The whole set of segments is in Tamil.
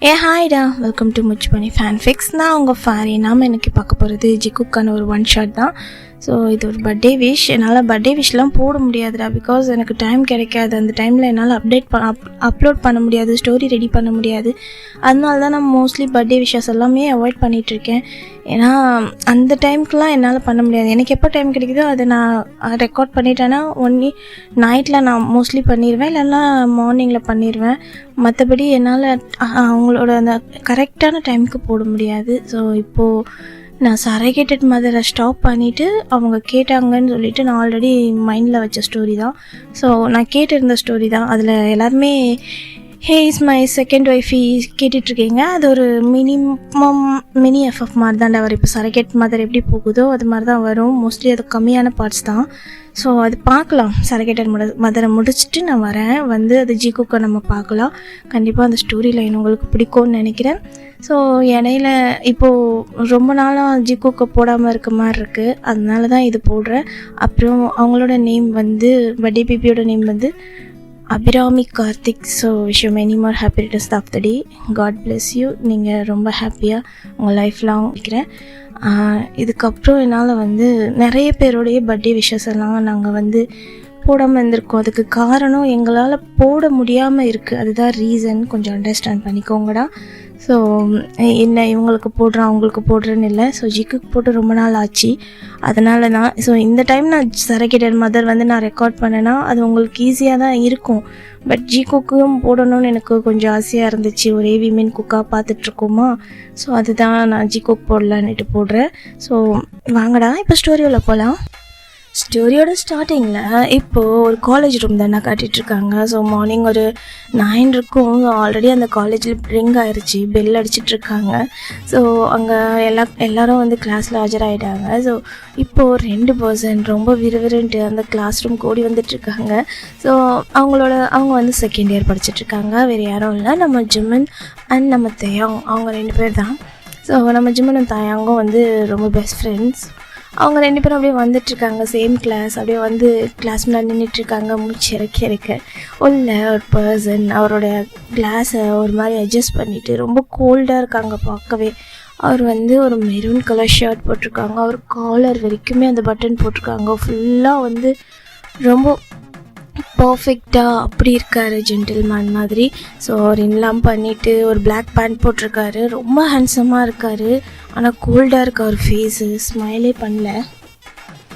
ஹாய்டா, வெல்கம் டு முச் பண்ணி ஃபேன்ஃபிக்ஸ். நான் உங்கள் ஃபேரி. நாம் எனக்கு பார்க்க போகிறது ஜிக்குக்கான ஒரு ஒன் ஷாட் தான். ஸோ இது ஒரு பர்த்டே விஷ். என்னால் பர்த்டே விஷெலாம் போட முடியாதுடா, பிகாஸ் எனக்கு டைம் கிடைக்காது. அந்த டைமில் என்னால் அப்லோட் பண்ண முடியாது, ஸ்டோரி ரெடி பண்ண முடியாது. அதனால தான் நான் மோஸ்ட்லி பர்த்டே விஷஸ் எல்லாமே அவாய்ட் பண்ணிகிட்ருக்கேன். ஏன்னா அந்த டைமுக்குலாம் என்னால் பண்ண முடியாது. எனக்கு எப்போ டைம் கிடைக்குதோ அதை நான் ரெக்கார்ட் பண்ணிட்டேன்னா ஒன்லி நைட்டில் நான் மோஸ்ட்லி பண்ணிடுவேன், இல்லைன்னா மார்னிங்கில் பண்ணிடுவேன். மற்றபடி என்னால் அவங்களோட அந்த கரெக்டான டைமுக்கு போட முடியாது. ஸோ இப்போது நான் சரகேட்டட் மதரை ஸ்டாப் பண்ணிவிட்டு அவங்க கேட்டாங்கன்னு சொல்லிவிட்டு நான் ஆல்ரெடி மைண்டில் வச்ச ஸ்டோரி தான். ஸோ நான் கேட்டிருந்த ஸ்டோரி தான். அதில் எல்லாருமே ஹே இஸ் மை செகண்ட் ஒய்ஃப் கேட்டுட்ருக்கீங்க. அது ஒரு மினி எஃப்எஃப் மாதிரி தான்டா வரும். இப்போ சரகேட் மதர் எப்படி போகுதோ அது மாதிரி தான் வரும். மோஸ்ட்லி அது கம்மியான பார்ட்ஸ் தான். ஸோ அது பார்க்கலாம். சரகேட்டட் மதரை முடிச்சுட்டு நான் வரேன். அது ஜிக்குக்கை நம்ம பார்க்கலாம். கண்டிப்பாக அந்த ஸ்டோரி லைன் உங்களுக்கு பிடிக்கும்னு நினைக்கிறேன். ஸோ இடையில இப்போது ரொம்ப நாளாக ஜிக்குக்கை போடாமல் இருக்க மாதிரி இருக்குது. அதனால தான் இது போடுறேன். அப்புறம் அவங்களோட நேம் பர்த்டே பேபியோட name Abirami Karthik. So wish you many more happy returns of the day. God bless you. நீங்கள் ரொம்ப ஹாப்பியாக உங்கள் லைஃப்லாம் இருக்கிறேன். இதுக்கப்புறம் என்னால் நிறைய பேருடைய பர்த்டே விஷஸ் எல்லாம் நாங்கள் போடாமல் இருந்திருக்கோம். அதுக்கு காரணம் எங்களால் போட முடியாமல் இருக்குது. அதுதான் ரீசன். கொஞ்சம் அண்டர்ஸ்டாண்ட் பண்ணிக்கோங்கடா. ஸோ என்ன இவங்களுக்கு போடுறேன் அவங்களுக்கு போடுறேன்னு இல்லை. ஸோ ஜிக்குக்கு போட்டு ரொம்ப நாள் ஆச்சு. அதனால தான் ஸோ இந்த டைம் நான் சரகேட்டட் மதர் நான் ரெக்கார்ட் பண்ணேன்னா அது உங்களுக்கு ஈஸியாக தான் இருக்கும். பட் ஜிக்குக்கும் போடணும்னு எனக்கு கொஞ்சம் ஆசையாக இருந்துச்சு. ஒரே விமென் குக்காக பார்த்துட்ருக்கோமா. ஸோ அதுதான் நான் ஜிக்குக் போடலான்னுட்டு போடுறேன். ஸோ வாங்கடா இப்போ ஸ்டோரியோவில் போகலாம். ஸ்டோரியோட ஸ்டார்டிங்கில் இப்போது ஒரு காலேஜ் ரூம் தானே காட்டிகிட்ருக்காங்க. ஸோ மார்னிங் ஒரு 9 இருக்கும். ஆல்ரெடி அந்த காலேஜில் ரிங் ஆயிடுச்சு, பெல் அடிச்சிட்ருக்காங்க. ஸோ அங்கே எல்லோரும் கிளாஸில் ஆஜராகிட்டாங்க. ஸோ இப்போது 2 பர்சன் ரொம்ப விறுவிறுன்ட்டு அந்த கிளாஸ் ரூம் கூடி வந்துட்டுருக்காங்க. ஸோ அவங்க செகண்ட் இயர் படிச்சுட்ருக்காங்க. வேறு யாரும் இல்லை, நம்ம ஜிம்மன் அண்ட் நம்ம தயாங். அவங்க 2 பேர் தான். ஸோ நம்ம ஜிம்மன் அண்ட் தயாங்கும் ரொம்ப பெஸ்ட் ஃப்ரெண்ட்ஸ். அவங்க 2 பேரும் அப்படியே வந்துட்டுருக்காங்க. Same class. அப்படியே கிளாஸ் முன்னாடி நின்றுட்டுருக்காங்க. மூச்சு இறக்க உள்ள ஒரு பர்சன் அவரோட கிளாஸை ஒரு மாதிரி அட்ஜஸ்ட் பண்ணிவிட்டு ரொம்ப கோல்டாக இருக்காங்க பார்க்கவே. அவர் ஒரு மெரூன் கலர் ஷர்ட் போட்டிருக்காங்க. அவர் காலர் வரைக்குமே அந்த பட்டன் போட்டிருக்காங்க. ஃபுல்லாக ரொம்ப பர்ஃபெக்டாக அப்படி இருக்கார், ஜென்டில்மேன் மாதிரி. ஸோ அவர் இன்லாம் பண்ணிவிட்டு ஒரு பிளாக் பேண்ட் போட்டிருக்காரு. ரொம்ப ஹேண்ட்ஸமாக இருக்கார். ஆனால் கோல்டாக இருக்கு அவர் ஃபேஸு. ஸ்மைலே பண்ணல.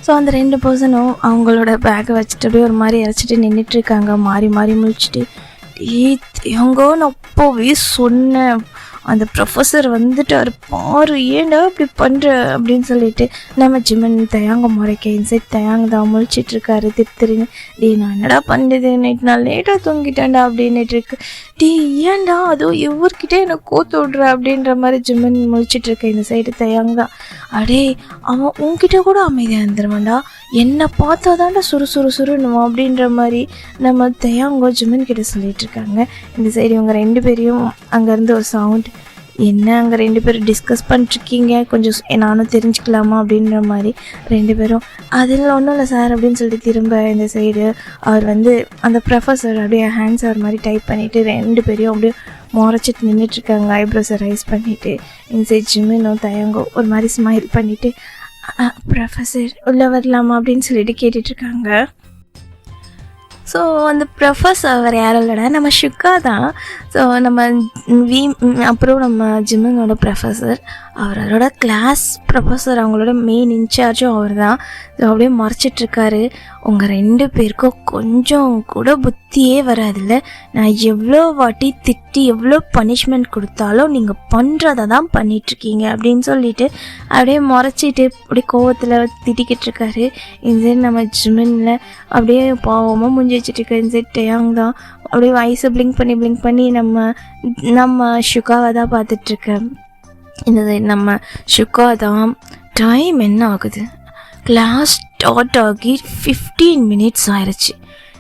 ஸோ அந்த 2 பர்சனும் அவங்களோட பேக்கை வச்சுட்டு அப்படியே ஒரு மாதிரி இறச்சிட்டு நின்றுட்டுருக்காங்க. மாறி மாறி முழிச்சிட்டு எங்கோ நான் அப்போவே சொன்னேன், அந்த ப்ரொஃபஸர் வந்துட்டார் பாரு, ஏன்டா இப்படி பண்ணுற அப்படின்னு சொல்லிட்டு நம்ம ஜிம்மன் தயாங்க முறைக்க இன்சைட் தயாங்க தான் முழிச்சிட்ருக்காரு திருன்னு. நான் என்னடா பண்ணுறது, நைட் நான் லேட்டாக தூங்கிட்டேன்டா அப்படின்னுட்டு இருக்கு. ஏன்டா அதுவும் இவர்கிட்ட எனக்கு கோத்து விட்ற அப்படின்ற மாதிரி ஜிம்மன் முழிச்சிட்ருக்க. இந்த சைடு தயாங்க தான், அடே அவன் உங்ககிட்ட கூட அமைதியாக இருந்துருவான்டா, என்னை பார்த்தா தான்டா சுறுசுறுன்னுவான் அப்படின்ற மாதிரி நம்ம தயாங்கோ ஜிம்மன் கிட்ட சொல்லிகிட்ருக்காங்க. இந்த சைடு இவங்க 2 பேரையும் அங்கேருந்து ஒரு சவுண்ட், என்ன அங்கே 2 பேரும் டிஸ்கஸ் பண்ணிட்டுருக்கீங்க, கொஞ்சம் நானும் தெரிஞ்சுக்கலாமா அப்படின்ற மாதிரி 2 பேரும். அதில் ஒன்றும் இல்லை சார் அப்படின்னு சொல்லிட்டு திரும்ப இந்த சைடு அவர் அந்த ப்ரொஃபஸர் அப்படியே ஹேண்ட்ஸ் அவர் மாதிரி டைப் பண்ணிவிட்டு 2 பேரையும் அப்படியே முறைச்சிட்டு நின்றுட்டுருக்காங்க. ஐப்ரோஸை ரைஸ் பண்ணிவிட்டு இந்த சைட் ஜிம்மினும் தயங்கோ ஒரு மாதிரி ஸ்மைல் பண்ணிவிட்டு ப்ரொஃபஸர் உள்ளே வரலாமா அப்படின்னு சொல்லிட்டு கேட்டுட்ருக்காங்க. ஸோ அந்த ப்ரொஃபஸர் அவர் யாரும் இல்லைடா, நம்ம ஷுக்கா தான். ஸோ அப்புறம் நம்ம ஜிம்மனோட ப்ரொஃபஸர், அவரோட கிளாஸ் ப்ரொஃபஸர், அவங்களோட மெயின் இன்சார்ஜும் அவர் தான். ஸோ அப்படியே மறைச்சிட்ருக்காரு. உங்கள் 2 பேருக்கும் கொஞ்சம் கூட புத்தியே வராதில்ல. நான் எவ்வளோ வாட்டி திட்டி எவ்வளோ பனிஷ்மெண்ட் கொடுத்தாலும் நீங்கள் பண்ணுறதை தான் பண்ணிகிட்ருக்கீங்க அப்படின்னு சொல்லிட்டு அப்படியே மறைச்சிட்டு அப்படியே கோவத்தில் திட்டிக்கிட்டு இருக்காரு. இந்த நம்ம ஜிம்மனில் அப்படியே பாவமாக முடிஞ்சு வச்சுட்ருக்க. இந்த டயாங் தான் அப்படியே வயசை பிளிங்க் பண்ணி நம்ம ஷுக்காவை தான் பார்த்துட்ருக்கேன். இந்த நம்ம ஷுக்கா தான், டைம் என்ன ஆகுது, கிளாஸ் ஸ்டார்ட் ஆகி 15 மினிட்ஸ் ஆயிடுச்சு,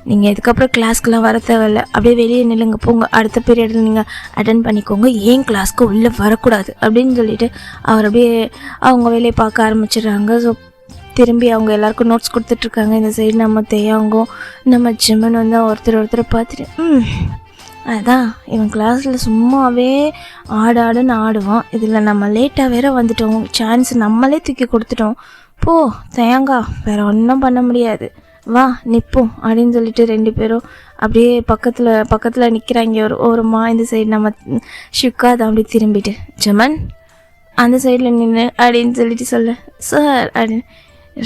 நீங்கள் இதுக்கப்புறம் கிளாஸ்க்கெலாம் வர தேவையில்லை, அப்படியே வெளியே நில்லுங்க, போங்க, அடுத்த பீரியடில் நீங்கள் அட்டென்ட் பண்ணிக்கோங்க, ஏன் கிளாஸ்க்கு உள்ளே வரக்கூடாது அப்படின்னு சொல்லிட்டு அவர் அப்படியே அவங்க வேலையை பார்க்க ஆரம்பிச்சிடுறாங்க. ஸோ திரும்பி அவங்க எல்லாருக்கும் நோட்ஸ் கொடுத்துட்ருக்காங்க. இந்த சைடு நம்ம தேயாங்கும் நம்ம ஜிம்மன் ஒருத்தரை பார்த்துட்டு அதான் இவன் கிளாஸில் சும்மாவே ஆடுன்னு ஆடுவான். இதில் நம்ம லேட்டாக வேற வந்துட்டோம், சான்ஸ் நம்மளே தூக்கி கொடுத்துட்டோம். போ தேங்கா, வேற ஒன்றும் பண்ண முடியாது, வா நிற்போம் அப்படின்னு சொல்லிட்டு 2 பேரும் அப்படியே பக்கத்தில் நிற்கிறாங்க. ஒரு ஓரமா இந்த சைடு நம்ம ஷுக்கா தான் அப்படி திரும்பிட்டு, ஜமன் அந்த சைடில் நின்று அப்படின்னு சொல்லிட்டு சொல்ல, சார் அப்படின்னு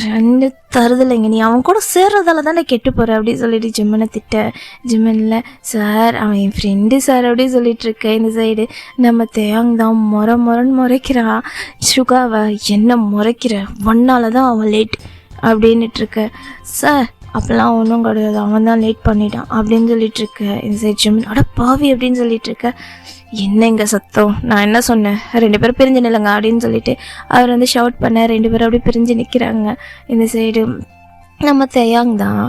2 தருதலைங்க, நீ அவன் கூட சேர்றதால தானே கெட்டு போகிற அப்படின்னு சொல்லிட்டு ஜிம்மனை திட்ட. ஜிம்மனில் சார் அவன் என் ஃப்ரெண்டு சார் அப்படின்னு சொல்லிட்டு இருக்க. இந்த சைடு நம்ம தேங் தான் மொரன்னு முறைக்கிறா சுகாவை, என்ன முறைக்கிற, ஒன்னால தான் அவன் லேட் அப்படின்னுட்டு இருக்க. சார் அப்போல்லாம் ஒன்றும் கிடையாது, அவன் தான் லேட் பண்ணிட்டான் அப்படின்னு சொல்லிட்டு இருக்க. இந்த சைடு ஜிம்மன் அட பாவி அப்படின்னு சொல்லிட்டு இருக்க. என்ன இங்கே சத்தம், நான் என்ன சொன்னேன், 2 பேரும் பிரிஞ்சு நில்லுங்க அப்படின்னு சொல்லிட்டு அவர் வந்து ஷவுட் பண்ண. 2 பேரும் அப்படியே பிரிஞ்சு நிற்கிறாங்க. இந்த சைடு நம்ம தேயாங் தான்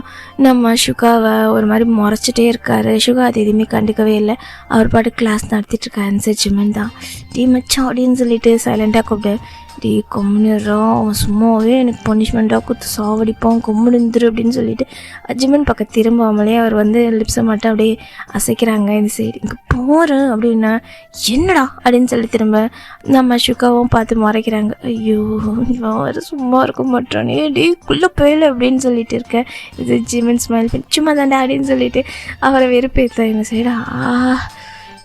நம்ம சுகாவை ஒரு மாதிரி முறைச்சிட்டே இருக்காரு. சுகா அது எதுவுமே கண்டுக்கவே இல்லை, அவர் பாட்டு கிளாஸ் நடத்திட்டு இருக்காரு. அந்த சைடு ஜிம்மன் தான் டீ மச்சான் அப்படின்னு சொல்லிட்டு சைலண்டாக கூப்பிட்டு, டீ கொம்முனுறான், அவன் சும்மாவே எனக்கு பனிஷ்மெண்ட்டாக கொடுத்து சாவடிப்பான், கொம்முனுந்துரு அப்படின்னு சொல்லிட்டு ஜிம்மன் பக்கம் திரும்பாமலே அவர் வந்து லிப்ஸை மட்டும் அப்படியே அசைக்கிறாங்க. இந்த சைடு இங்கே போகிறேன் அப்படின்னா என்னடா அப்படின்னு சொல்லி திரும்ப நம்ம சுகாவும் பார்த்து மறைக்கிறாங்க. ஐயோ இவன் வர சும்மா இருக்க மாட்டானே, டீக்குள்ளே போயில அப்படின்னு சொல்லிட்டு இருக்கேன். இது ஜிம்மன் ஸ்மைல் பண்ணி சும்மா தாண்டா அப்படின்னு சொல்லிட்டு அவரை வெறுப்பேற்ற. இந்த சைடு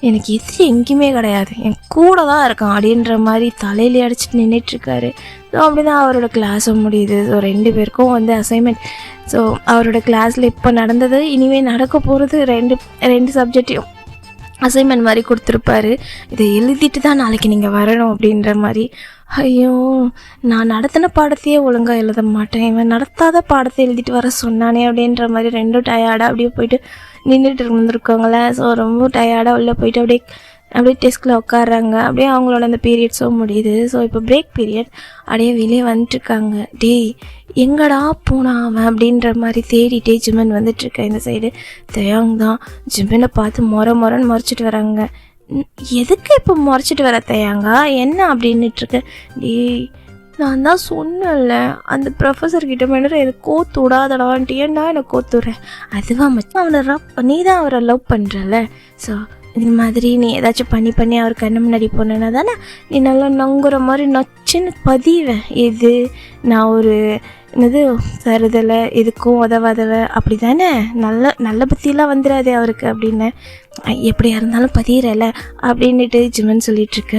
எனக்கு எதிரி எங்கேயுமே கிடையாது, என் கூட தான் இருக்கான் அப்படின்ற மாதிரி தலையிலே அடிச்சுட்டு நின்றுட்டுருக்காரு. ஸோ அப்படி தான் அவரோட கிளாஸும் முடியுது. ஸோ 2 பேருக்கும் வந்து அசைன்மெண்ட். ஸோ அவரோட கிளாஸில் இப்போ நடந்தது இனிமேல் நடக்க போகிறது, ரெண்டு சப்ஜெக்டையும் அசைன்மெண்ட் மாதிரி கொடுத்துருப்பாரு. இதை எழுதிட்டு தான் நாளைக்கு நீங்கள் வரணும் அப்படின்ற மாதிரி. ஐயோ நான் நடத்தின பாடத்தையே ஒழுங்காக எழுத மாட்டேன், இவன் நடத்தாத பாடத்தை எழுதிட்டு வர சொன்னானே அப்படின்ற மாதிரி 2 டயர்டாக அப்படியே போயிட்டு நின்றுட்டு இருந்திருக்காங்களே. ஸோ ரொம்ப டயர்டாக உள்ளே போயிட்டு அப்படியே டெஸ்கில் உட்காடுறாங்க. அப்படியே அவங்களோட அந்த பீரியட்ஸும் முடியுது. ஸோ இப்போ பிரேக் பீரியட், அப்படியே வெளியே வந்துட்டுருக்காங்க. டேய் எங்கடா போனா அவன் அப்படின்ற மாதிரி தேடிட்டே ஜிம்மன் வந்துட்டுருக்கேன். இந்த சைடு தேயாங் தான் ஜிம்மனை பார்த்து மொரன்னு முறைச்சிட்டு வராங்க. எதுக்கு இப்போ முறைச்சிட்டு வர தேயாங்கா, என்ன அப்படின்னுட்டுருக்க. டேய் நான் தான் சொன்னேன்ல, அந்த ப்ரொஃபஸர்கிட்ட மேலே எது கோத்து விடாதடான்ட்டு, ஏன்னா எனக்கு கோத்துடுறேன். அதுவா மச்சான் அவனை நீ தான் அவரை லவ் பண்ணுறல. ஸோ இது மாதிரி நீ ஏதாச்சும் பண்ணி அவர் கண்ணு முன்னாடி போனேன்னா தானே நீ நல்லா நங்குற மாதிரி நச்சுன்னு பதிவேன். இது நான் ஒரு என்னது தருதலை எதுக்கும் உதவாதவ அப்படி தானே, நல்ல புத்தியெல்லாம் வந்துடாதே அவருக்கு அப்படின்னு. எப்படியா இருந்தாலும் பதியிறல அப்படின்னுட்டு ஜிம்மன் சொல்லிகிட்ருக்க.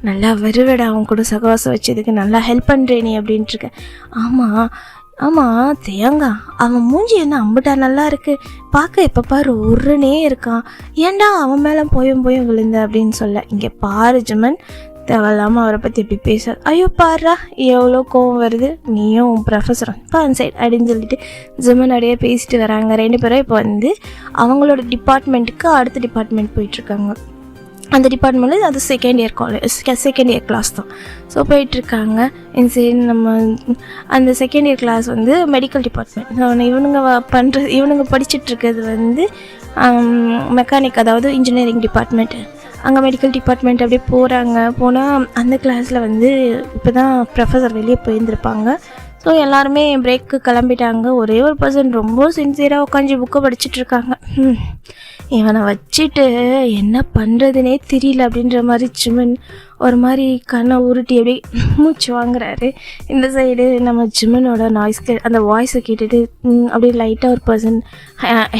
நல்லா வருவேடா அவன் கூட சகவாசம் வச்சதுக்கு, நல்லா ஹெல்ப் பண்ணுறே நீ அப்படின்ட்டுருக்க. ஆமாம் தேங்கா அவன் மூஞ்சி என்ன அம்புட்டா நல்லா இருக்கு, பார்க்க எப்போ பாரு உருனே இருக்கான், ஏன்டா அவன் மேலே போயும் விழுந்த அப்படின்னு சொல்ல. இங்கே பாரு ஜிம்மன், தேவையில்லாமல் அவரை பற்றி எப்படி பேச. ஐயோ பாருடா எவ்வளோ கோவம் வருது, நீயும் உன் ப்ரொஃபஸரும் பான் சைட் அப்படின்னு சொல்லிட்டு ஜிம்மன் அப்படியே பேசிட்டு வராங்க. 2 பேரும் இப்போ வந்து அவங்களோட டிபார்ட்மெண்ட்டுக்கு அடுத்த டிபார்ட்மெண்ட் போயிட்டுருக்காங்க. அந்த டிபார்ட்மெண்ட்டில் அது செகண்ட் இயர் கிளாஸ் தான். ஸோ போயிட்டுருக்காங்க. இந்த சைடு நம்ம அந்த செகண்ட் இயர் கிளாஸ் வந்து மெடிக்கல் டிபார்ட்மெண்ட். இவனுங்க படிச்சுட்ருக்கிறது வந்து மெக்கானிக், அதாவது இன்ஜினியரிங் டிபார்ட்மெண்ட்டு. அங்கே மெடிக்கல் டிபார்ட்மெண்ட் அப்படியே போனால் அந்த கிளாஸில் வந்து இப்போ தான் ப்ரொஃபஸர் வெளியே போயிருந்துருப்பாங்க. ஸோ எல்லாருமே பிரேக்கு கிளம்பிட்டாங்க. ஒரே ஒரு பர்சன் ரொம்ப சின்சியராக உட்காந்து புக்கை படிச்சுட்ருக்காங்க. இவனை வச்சுட்டு என்ன பண்ணுறதுனே தெரியல அப்படின்ற மாதிரி ஜிம்மன் ஒரு மாதிரி கண்ணை உருட்டி அப்படியே மூச்சு வாங்குறாரு. இந்த சைடு நம்ம ஜிம்மனோட அந்த வாய்ஸை கேட்டுட்டு அப்படியே லைட்டாக ஒரு பர்சன்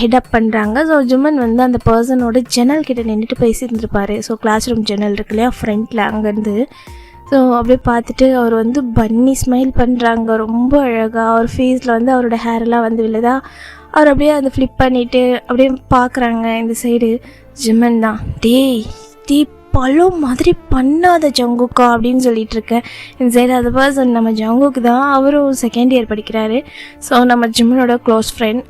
ஹெட்அப் பண்ணுறாங்க. ஸோ ஜிம்மன் வந்து அந்த பர்சனோட ஜன்னல் கிட்ட நின்றுட்டு பேசியிருந்துருப்பார். ஸோ கிளாஸ் ரூம் ஜன்னல் இருக்கு இல்லையா ஃப்ரண்ட்டில், அங்கேருந்து. ஸோ அப்படியே பார்த்துட்டு அவர் வந்து பன்னி ஸ்மைல் பண்ணுறாங்க, ரொம்ப அழகாக. அவர் ஃபேஸில் வந்து அவரோட ஹேரெல்லாம் வந்து விழுதா, அவர் அப்படியே அதை ஃப்ளிப் பண்ணிவிட்டு அப்படியே பார்க்குறாங்க. இந்த சைடு ஜிம்மன் தான், டீ பழம் மாதிரி பண்ணாத ஜங்குக்கா அப்படின்னு சொல்லிட்டு இருக்கேன். இந்த சைடு அது பர்சன் நம்ம ஜங்குக்கு தான், அவரும் செகண்ட் இயர் படிக்கிறாரு. ஸோ நம்ம ஜிம்மனோட க்ளோஸ் ஃப்ரெண்ட்.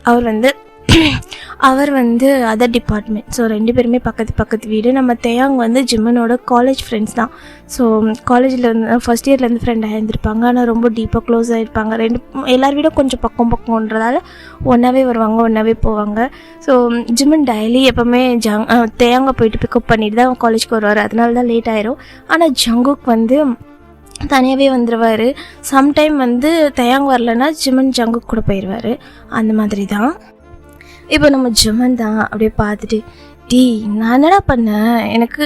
அவர் வந்து அதர் டிபார்ட்மெண்ட். ஸோ 2 பேருமே பக்கத்து வீடு. நம்ம தேயாங் வந்து ஜிம்மனோட காலேஜ் ஃப்ரெண்ட்ஸ் தான். ஸோ காலேஜில் வந்து ஃபஸ்ட் இயர்லேருந்து ஃப்ரெண்ட் ஆகியிருந்திருப்பாங்க, ஆனால் ரொம்ப டீப்பாக க்ளோஸ் ஆகிருப்பாங்க. எல்லார் வீடும் கொஞ்சம் பக்கம்ன்றதால ஒன்றாவே வருவாங்க, ஒன்றாவே போவாங்க. ஸோ ஜிம்மன் டெய்லி எப்போவுமே தேயாங்க போயிட்டு பிக்கப் பண்ணிட்டு தான் காலேஜ்க்கு வருவார், அதனால தான் லேட் ஆயிரும். ஆனால் ஜங்குக் வந்து தனியாகவே வந்துடுவார். சம்டைம் வந்து தேயாங் வரலன்னா ஜிம்மன் ஜங்குக் கூட போயிடுவார். அந்த மாதிரி தான் இப்போ நம்ம ஜிம்மன் தான் அப்படியே பார்த்துட்டு, நான் என்னடா பண்ணேன், எனக்கு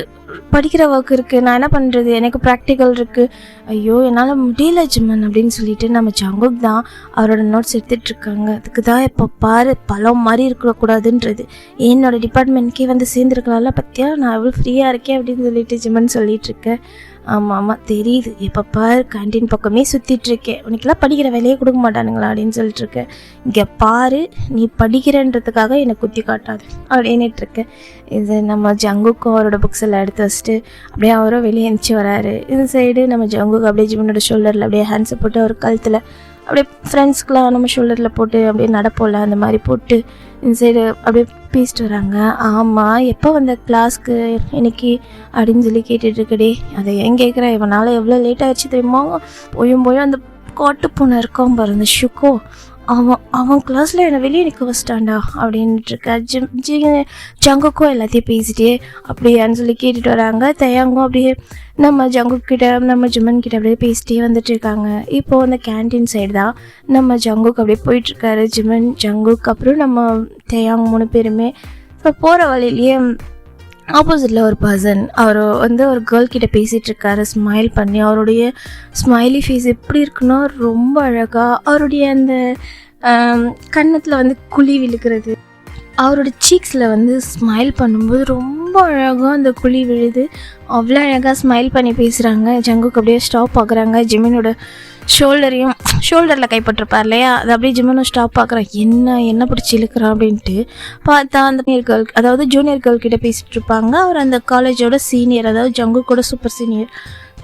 படிக்கிற ஒர்க் இருக்குது, நான் என்ன பண்ணுறது, எனக்கு ப்ராக்டிக்கல் இருக்குது, ஐயோ என்னால் முடியல ஜிமன் அப்படின்னு சொல்லிட்டு நம்ம ஜங்குக் தான் அவரோட நோட்ஸ் எடுத்துகிட்ருக்காங்க. அதுக்கு தான் இப்போ பாரு பழம் மாதிரி இருக்கக்கூடாதுன்றது, என்னோடய டிபார்ட்மெண்ட்கே வந்து சேர்ந்துருக்கலாம்ல, பற்றியா நான் எவ்வளோ ஃப்ரீயாக இருக்கேன் அப்படின்னு சொல்லிட்டு ஜிமன் சொல்லிகிட்ருக்கேன். ஆமாம் தெரியுது, எப்போ பாரு கேன்டீன் பக்கமே சுற்றிட்டுருக்கேன், உனக்கெல்லாம் படிக்கிற வேலையே கொடுக்க மாட்டானுங்களா அப்படின்னு சொல்லிட்டுருக்கேன். இங்கே பாரு நீ படிக்கிறன்றதுக்காக என்னை குத்தி காட்டாது அப்படின்னுட்டுருக்கேன். இது நம்ம ஜங்குக்கும் அவரோட புக்ஸ் எல்லாம் எடுத்து வச்சுட்டு அப்படியே அவரும் வெளியே எழுந்துச்சி வராரு. இந்த சைடு நம்ம ஜங்குக்கு அப்படியே ஜிமனோட ஷோல்டரில் அப்படியே ஹேண்ட்ஸை போட்டு அவர் கழுத்தில் அப்படியே ஃப்ரெண்ட்ஸ்க்கெலாம் நம்ம ஷோல்டரில் போட்டு அப்படியே நடப்போம்ல அந்த மாதிரி போட்டு இந்த சைடு அப்படியே பேசிட்டு வராங்க. ஆமாம் எப்போ வந்த கிளாஸ்க்கு இன்னைக்கு அப்படின்னு சொல்லி கேட்டுட்ருக்கடே. அதை ஏன் கேட்குறேன், இவனால் எவ்வளோ லேட் ஆகிடுச்சு தெரியுமா, போயும் அந்த காட்டு பூனை இருக்கான் பாரு அந்த ஷுக்கோ, அவன் கிளாஸில் என்னை வெளியே நிற்க வச்சிட்டான்டா அப்படின்ட்டுருக்க. ஜங்குக்கும் எல்லாத்தையும் பேசிட்டே அப்படியான்னு சொல்லி கேட்டுட்டு வராங்க. தயாங்கும் அப்படியே நம்ம ஜங்குக்கிட்ட நம்ம ஜிமன் கிட்ட அப்படியே பேசிட்டே வந்துட்டு இருக்காங்க. இப்போது அந்த கேன்டீன் சைடு தான் நம்ம ஜங்குக்கு அப்படியே போயிட்டுருக்காரு. ஜிமன் ஜங்குக்கு அப்புறம் நம்ம தயாங் 3 பேருமே. இப்போ போகிற வழியிலேயே ஆப்போசிட்டில் ஒரு பர்சன் அவர் வந்து ஒரு கேர்ள் கிட்ட பேசிகிட்டு இருக்காரு ஸ்மைல் பண்ணி. அவருடைய ஸ்மைலி ஃபேஸ் எப்படி இருக்குன்னா ரொம்ப அழகாக, அவருடைய அந்த கன்னத்தில் வந்து குழி விழுக்கிறது, அவரோட சீக்ஸில் வந்து ஸ்மைல் பண்ணும்போது ரொம்ப அழகாக அந்த குழி விழுது. அவ்வளோ அழகாக ஸ்மைல் பண்ணி பேசுகிறாங்க. ஜங்குக்கு அப்படியே ஸ்டாப் பார்க்குறாங்க. ஜிமினோட ஷோல்டரில் கைப்பற்றிருப்பார் இல்லையா, அது அப்படியே ஜிமினும் ஸ்டாப் பார்க்குறான். என்ன பிடிச்சி இழுக்கிறான் அப்படின்ட்டு பார்த்தா அந்த கேர்ள், அதாவது ஜூனியர் கேர்ள் கிட்டே பேசிகிட்டு இருப்பாங்க. அவர் அந்த காலேஜோட சீனியர், அதாவது ஜங்குக்கோட சூப்பர் சீனியர்.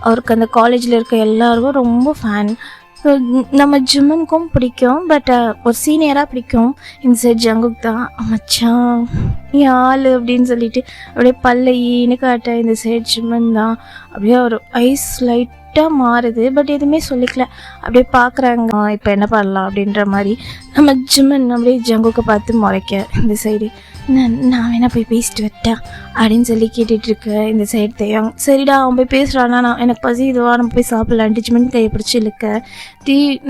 அவருக்கு அந்த காலேஜில் இருக்க எல்லாருக்கும் ரொம்ப ஃபேன். நம்ம ஜிமனுக்கும் பிடிக்கும், பட் ஒரு சீனியராக பிடிக்கும். இந்த சைட் ஜங்குக் தான் மச்சான் நீ ஆள் அப்படின்னு சொல்லிட்டு அப்படியே பல்ல ஈன்னு காட்ட. இந்த சைட் ஜிமன் தான் அப்படியே ஒரு ஐஸ் லைட்டாக மாறுது, பட் எதுவுமே சொல்லிக்கல, அப்படியே பார்க்குறாங்க இப்போ என்ன பண்ணலாம் அப்படின்ற மாதிரி. நம்ம ஜிமன் அப்படியே ஜங்குக்கை பார்த்து முறைக்க. இந்த சைடு நான் வேணா போய் பேசிட்டு வரட்டேன் அப்படின்னு சொல்லி கேட்டுட்ருக்க. இந்த சைடு தேயாங்க சரிடா அவன் போய் பேசுகிறானா, நான் எனக்கு பசி இதுவா நம்ம போய் சாப்பிட்லான்ட்டு ஜிமன் கையை பிடிச்சி இழுக்க.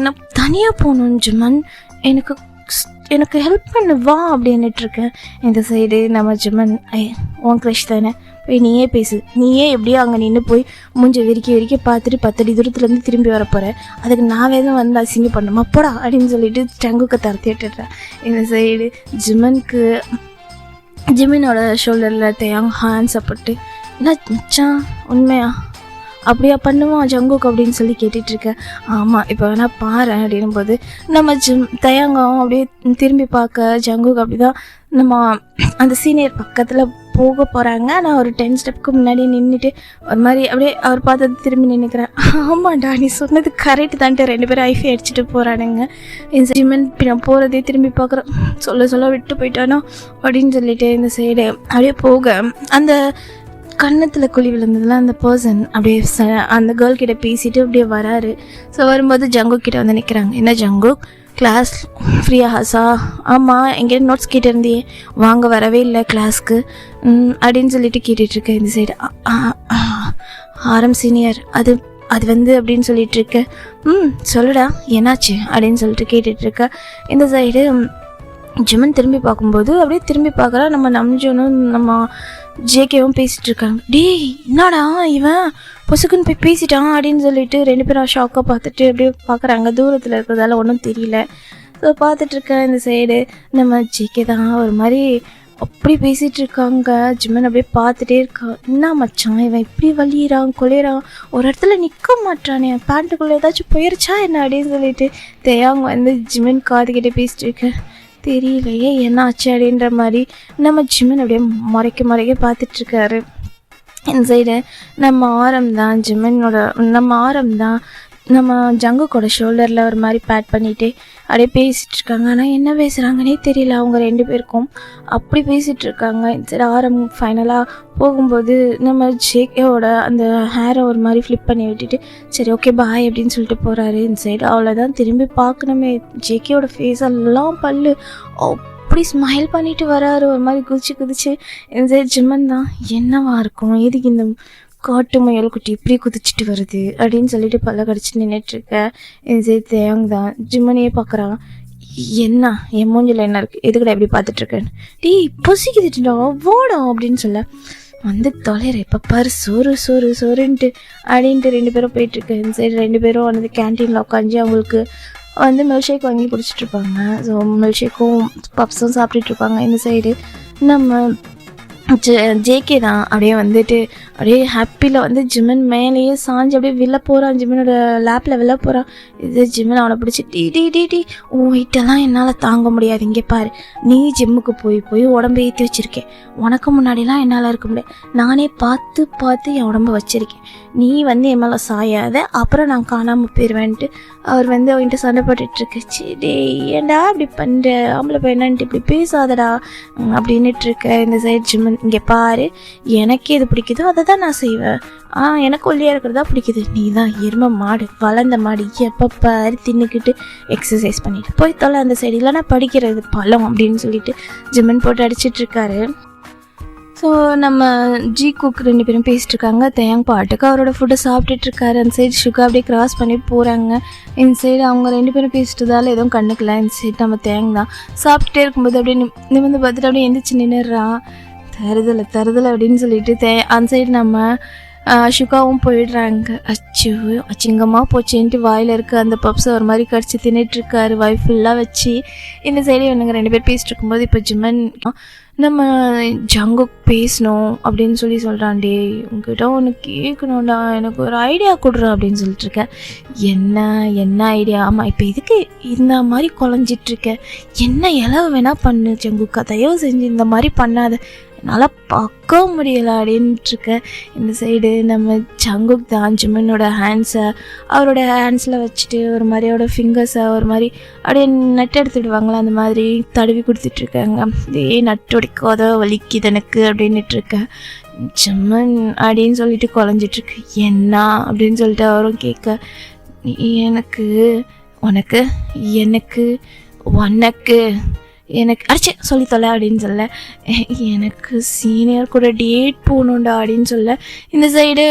நான் தனியாக போகணும் ஜிமன், எனக்கு ஹெல்ப் பண்ணு வா அப்படின்னுட்டுருக்கேன். இந்த சைடு நம்ம ஜிமன் உன் க்ரஷ் தானே, போய் நீயே பேசு, நீயே எப்படியோ அங்கே நின்று போய் மூஞ்சை விரிக்க பார்த்துட்டு 10 அடி தூரத்துலேருந்து திரும்பி வரப்போகிறேன், அதுக்கு நான் வேணும் வந்து அசிங்கம் பண்ணுமா போடா அப்படின்னு சொல்லிட்டு ஜங்குக்கை தரத்தி விட்டுடுறேன். இந்த சைடு ஜிமினோட ஷோல்டரில் தேயாங் ஹேண்ட்ஸை போட்டு என்ன மச்சான் உண்மையா அப்படியா பண்ணுவான் ஜங்குக் அப்படின்னு சொல்லி கேட்டுட்ருக்கேன். ஆமாம் இப்போ வேணால் பாரு அப்படின்னும் போது நம்ம தயாங்கம் அப்படியே திரும்பி பார்க்க ஜங்குக் அப்படி தான் நம்ம அந்த சீனியர் பக்கத்தில் போக போகிறாங்க. நான் ஒரு 10 ஸ்டெப்புக்கு முன்னாடி நின்றுட்டு ஒரு மாதிரி அப்படியே அவர் பார்த்தது திரும்பி நின்றுக்கிறேன். ஆமாண்டா நீ சொன்னது கரெக்டு தான்ட்டு 2 பேரும் ஐஃபை அடிச்சுட்டு போகிறானுங்க. இந்த ஜிமன் நான் போகிறதே திரும்பி பார்க்குறேன், சொல்ல விட்டு போயிட்டானோ அப்படின்னு சொல்லிட்டு இந்த சைடு அப்படியே போக அந்த கன்னத்தில் குழி விழுந்ததுலாம் அந்த பர்சன் அப்படியே அந்த கேர்ள் கிட்ட பேசிட்டு அப்படியே வராரு. ஸோ வரும்போது ஜங்குக் கிட்ட வந்து நிற்கிறாங்க. என்ன ஜங்குக் கிளாஸ் ஃப்ரீயா ஹாஸா? ஆமாம் எங்கேயும் நோட்ஸ் கேட்டிருந்தியே, வாங்க வரவே இல்லை கிளாஸ்க்கு அப்படின்னு சொல்லிட்டு கேட்டுட்ருக்கேன். இந்த சைடு ஆரம் சீனியர் அது வந்து அப்படின்னு சொல்லிட்டுருக்க. சொல்லுடா என்னாச்சு அப்படின்னு சொல்லிட்டு கேட்டுட்ருக்க. இந்த சைடு ஜிமன் திரும்பி பார்க்கும்போது அப்படியே திரும்பி பார்க்குறா நம்ம நம்ஜனும் நம்ம ஜேகேவும் பேசிகிட்டு இருக்காங்க. டேய் என்னடா இவன் பொசுக்குன்னு போய் பேசிட்டான் அப்படின்னு சொல்லிட்டு 2 பேரும் ஷாக்காக பார்த்துட்டு அப்படியே பார்க்குறாங்க. தூரத்தில் இருக்கிறதால ஒன்றும் தெரியல. ஸோ பார்த்துட்ருக்கேன். இந்த சைடு நம்ம ஜேகே தான் ஒரு மாதிரி அப்படி பேசிகிட்டு இருக்காங்க. ஜிமன் அப்படியே பார்த்துட்டே இருக்கா. என்ன மச்சான் இவன் இப்படி வலியிறான் கொலையிறான், ஒரு இடத்துல நிற்க மாட்டானே, பேண்ட்டுக்குள்ளே ஏதாச்சும் போயிருச்சா என்ன அப்படின்னு சொல்லிட்டு தேயாங்க வந்து ஜிமன் காதுகிட்டே பேசிட்டு இருக்கேன். தெரியலையே என்ன ஆச்சு அப்படின்ற மாதிரி நம்ம ஜிமன் அப்படியே முறைக்க பார்த்துட்ருக்காரு. இந்த சைடு நம்ம ஆரம் தான் நம்ம ஜங்குக்கோட ஷோல்டரில் ஒரு மாதிரி பேட் பண்ணிவிட்டு அப்படியே பேசிகிட்டு இருக்காங்க. ஆனால் என்ன பேசுகிறாங்கன்னே தெரியல அவங்க 2 பேருக்கும், அப்படி பேசிகிட்டு இருக்காங்க. இந்த சைடு ஆரம் ஃபைனலாக போகும்போது நம்ம ஜேகேவோட அந்த ஹேரை ஒரு மாதிரி ஃப்ளிப் பண்ணி விட்டுட்டு சரி ஓகே பாய் அப்படின்னு சொல்லிட்டு போகிறாரு. இந்த சைடு அவ்வளோதான் திரும்பி பார்க்கணுமே, ஜேகேவோட ஃபேஸ் எல்லாம் பல்லு அப்படி ஸ்மைல் பண்ணிட்டு வராரு ஒரு மாதிரி குதிச்சு. இந்த சைடு ஜிமன் தான் என்னவா இருக்கும், எதுக்கு இந்த காட்டு முயல் குட்டி இப்படி குதிச்சுட்டு வருது அப்படின்னு சொல்லிட்டு பல்ல கடிச்சு நின்றுட்டுருக்க. இந்த சைடு தேயாங் தான் ஜிம்மனையே பார்க்குறான். என்ன என் மூஞ்சில் என்ன இருக்குது, எதுக்கடா எப்படி பார்த்துட்ருக்கேன்னு. டேய் பசிக்குதுட்டா வாடா அப்படின்னு சொல்ல வந்து தொலைற இப்போ பாரு சோறு சோறு சோறுன்ட்டு அப்படின்ட்டு 2 பேரும் போயிட்டுருக்கு. இந்த சைடு 2 பேரும் வந்து கேன்டீனில் உட்காந்து அவங்களுக்கு வந்து மில்க் ஷேக் வாங்கி குடிச்சிட்ருப்பாங்க. So milk ஷேக்கும் பப்ஸும் சாப்பிட்டுட்ருப்பாங்க. இந்த சைடு நம்ம ஜேகே தான் அப்படியே வந்துட்டு அப்படியே ஹாப்பியில் வந்து ஜிம்மன் மேலேயே சாஞ்சு அப்படியே வெளில போகிறான், ஜிம்மனோட லேப்பில் வெளில போகிறான். இது ஜிம்மன் அவனை பிடிச்சி டி உன் வெயிட்டெல்லாம் என்னால் தாங்க முடியாது, இங்கே பாரு நீ ஜிம்முக்கு போய் உடம்பு ஏற்றி வச்சுருக்கேன், உனக்கு முன்னாடிலாம் என்னால் இருக்க முடியாது, நானே பார்த்து என் உடம்பு வச்சுருக்கேன், நீ வந்து என் மேலே சாயாத, அப்புறம் நான் காணாமல் போயிடுவேன்ட்டு அவர் வந்து அவன்கிட்ட சண்டை போட்டுட்ருக்கு. சரி ஏன்டா இப்படி பண்ணுற, ஆம்பளை பையனான்ட்டு இப்படி பேசாதடா அப்படின்னுட்டுருக்க. இந்த சைடு ஜிம்மன் இங்கே பாரு எனக்கு எது பிடிக்குதோ அதை தான் நான் செய்வேன், எனக்கு ஒல்லியாக இருக்கிறதா பிடிக்குது, நீ தான் எருமை மாடு வளர்ந்த மாடு எப்போ பாரு தின்னுக்கிட்டு எக்ஸசைஸ் பண்ணிட்டு போய் தொலை அந்த சைடு, இல்லைன்னா படிக்கிறது பழம் அப்படின்னு சொல்லிட்டு ஜிம்மன் போட்டு அடிச்சிட்ருக்காரு. ஸோ நம்ம ஜி குக் 2 பேரும் பேசிட்டு இருக்காங்க. தேங் பாட்டுக்கு அவரோட ஃபுட்டை சாப்பிட்டுட்ருக்காரு. அந்த சைடு சுகா அப்படியே கிராஸ் பண்ணி போகிறாங்க. இந்த சைடு அவங்க 2 பேரும் பேசிட்டதால எதுவும் கண்ணுக்கல. இந்த சைடு நம்ம தேங் தான் சாப்பிட்டுட்டே இருக்கும்போது அப்படியே நிமிந்து பார்த்துட்டு அப்படியே எந்திரிச்சு நின்றுறான். தருதலை அப்படின்னு சொல்லிட்டு அந்த சைடு நம்ம சுகாவும் போயிடுறாங்க. அச்சோ அச்சிங்கமாக போச்சுன்ட்டு வாயில் இருக்க அந்த பப்ஸை ஒரு மாதிரி கடிச்சு தின்னுட்டுருக்காரு வாய் ஃபுல்லாக வச்சு. இந்த சைடு இவனுங்க 2 பேர் பேசிட்டு இருக்கும்போது இப்போ ஜிம்மன் நம்ம ஜங்குக் பேசணும் அப்படின்னு சொல்கிறான். டே உங்ககிட்ட ஒன்று கேட்கணும்டா, எனக்கு ஒரு ஐடியா கொடுறா அப்படின்னு சொல்லிட்டுருக்கேன். என்ன ஐடியா? ஆமாம் இப்போ இதுக்கு இந்த மாதிரி குழஞ்சிட்ருக்க, என்ன இலவு வேணால் பண்ணு ஜங்குக்கா, தயவு செஞ்சு இந்த மாதிரி பண்ணாத, என்னால் பார்க்க முடியலை அப்படின்ட்டுருக்கேன். இந்த சைடு நம்ம ஜங்குக் தான் ஜிம்மனோட ஹேண்ட்ஸை அவரோட ஹேண்ட்ஸில் வச்சுட்டு ஒரு மாதிரியோட ஃபிங்கர்ஸை ஒரு மாதிரி அப்படியே நட்டு எடுத்துடுவாங்களா அந்த மாதிரி தடவி கொடுத்துட்ருக்காங்க. நட்டு உடைக்காத வலிக்குது எனக்கு அப்படின்னுட்டுருக்கேன். ஜிம்மன் அப்படின்னு சொல்லிட்டு குழஞ்சிட்ருக்கு. என்ன அப்படின்னு சொல்லிட்டு அவரும் கேட்க, எனக்கு உனக்கு எனக்கு உனக்கு எனக்கு அடிச்சு சொல்லி தொலை அப்படின்னு சொல்ல, எனக்கு சீனியர் கூட டேட் போகணுண்டா அப்படின்னு சொல்ல. இந்த சைடு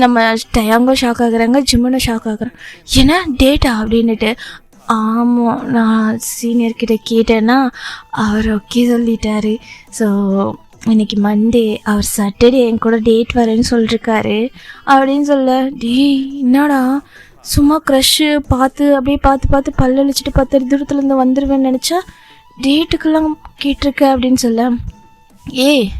நம்ம டயாங்கோ ஷாக் ஆகுறாங்க, ஜிம்மனும் ஷாக் ஆகுறான். ஏன்னா டேட்டா அப்படின்னுட்டு. ஆமாம் நான் சீனியர்கிட்ட கேட்டேன்னா அவர் ஓகே சொல்லிட்டாரு. ஸோ இன்னைக்கு மண்டே, அவர் சாட்டர்டே என் கூட டேட் வரேன்னு சொல்லிருக்காரு அப்படின்னு சொல்ல. டேய் என்னடா சும்மா க்ரஷ்ஷு அப்படியே பார்த்து பல்லழிச்சிட்டு 10 தூரத்துலேருந்து வந்துடுவேன்னு நினச்சா டேட்டுக்கெல்லாம் கேட்டிருக்க அப்படின்னு சொல்ல.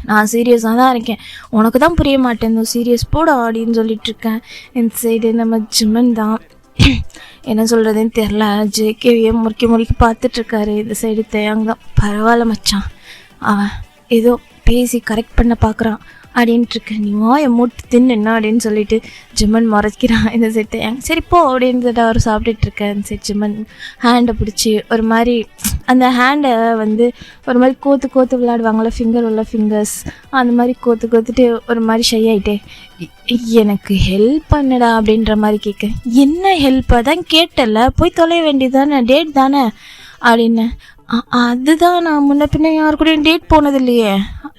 நான் சீரியஸாக தான் இருக்கேன், உனக்கு தான் புரிய மாட்டேன், சீரியஸ் போடா அப்படின்னு சொல்லிட்டுருக்கேன். இந்த சைடு நம்ம ஜிம்மன் தான் என்ன சொல்கிறதுன்னு தெரில, ஜேகேவியை முறுக்கி பார்த்துட்ருக்காரு. இந்த சைடு தேயாங்க தான் பரவாயில்ல மச்சான், அவன் ஏதோ பேசி கரெக்ட் பண்ண பார்க்குறான் அப்படின்ட்டுருக்கு, நீ வாயை மூட்டு தின்னுன்னா அப்படின்னு சொல்லிட்டு ஜிம்மன் முறைக்கிறான். இந்த சைடு சரி போ அப்படின்னு சொல்லிட்டு அவர் சாப்பிட்டுட்ருக்கேன். இந்த சைடு ஜிம்மன் ஹேண்டை பிடிச்சி ஒரு மாதிரி அந்த ஹேண்டை வந்து ஒரு மாதிரி கோத்து விளையாடுவாங்களே ஃபிங்கர் உள்ள ஃபிங்கர்ஸ், அந்த மாதிரி கோத்துட்டு ஒரு மாதிரி ஷை ஆகிட்டே, எனக்கு ஹெல்ப் பண்ணடா அப்படின்ற மாதிரி கேட்க. என்ன ஹெல்ப்? அதான் கேட்டல, போய் தொலைய வேண்டியது தானே, டேட் தானே அப்படின்னு. அதுதான் நான் முன்ன பின்ன யாரு கூட டேட் போனது இல்லையே,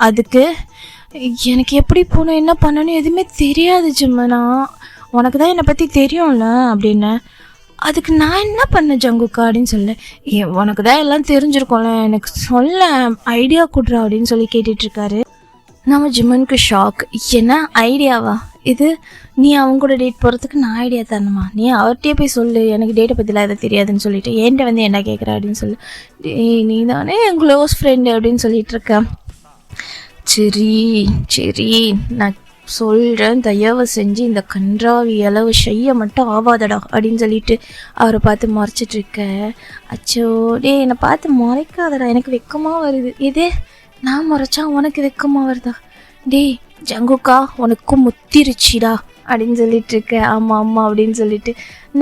அதுக்கு எனக்கு எப்படி போகணும் என்ன பண்ணணும் எதுவுமே தெரியாது ஜிம்மனா, உனக்கு தான் என்னை பற்றி தெரியும்ல அப்படின்னு. அதுக்கு நான் என்ன பண்ணேன் ஜங்குக்கா அப்படின்னு சொல்ல. உனக்கு தான் எல்லாம் தெரிஞ்சிருக்கோம்ல, எனக்கு சொல்ல ஐடியா கொடுறா அப்படின்னு சொல்லி கேட்டுட்ருக்காரு. நம்ம ஜிம்மனுக்கு ஷாக். என்ன ஐடியாவா இது? நீ அவங்க கூட டேட் போகிறதுக்கு நான் ஐடியா தரணுமா? நீ அவர்கிட்டயே போய் சொல்லு, எனக்கு டேட்டை பற்றிலாம் எதை தெரியாதுன்னு சொல்லிட்டு என்கிட்ட வந்து என்ன கேட்குற அப்படின்னு சொல்லு. நீ தானே என் க்ளோஸ் ஃப்ரெண்டு அப்படின்னு சொல்லிகிட்ருக்கேன். சரி நான் சொல்கிறேன், தயவு செஞ்சு இந்த கன்றாவி அளவு செய்ய மட்டும் ஆவாதடா அப்படின்னு சொல்லிட்டு அவரை பார்த்து முறைச்சிட்ருக்க. அச்சோ என்னை பார்த்து முறைக்காதடா, எனக்கு வெக்கமாக வருது. இதே நான் முறைச்சா உனக்கு வெக்கமாக வருதா? ஜங்குக்கா உனக்கும் முத்திருச்சிடா அப்படின்னு சொல்லிட்டுருக்க. ஆமாம் அப்படின்னு சொல்லிட்டு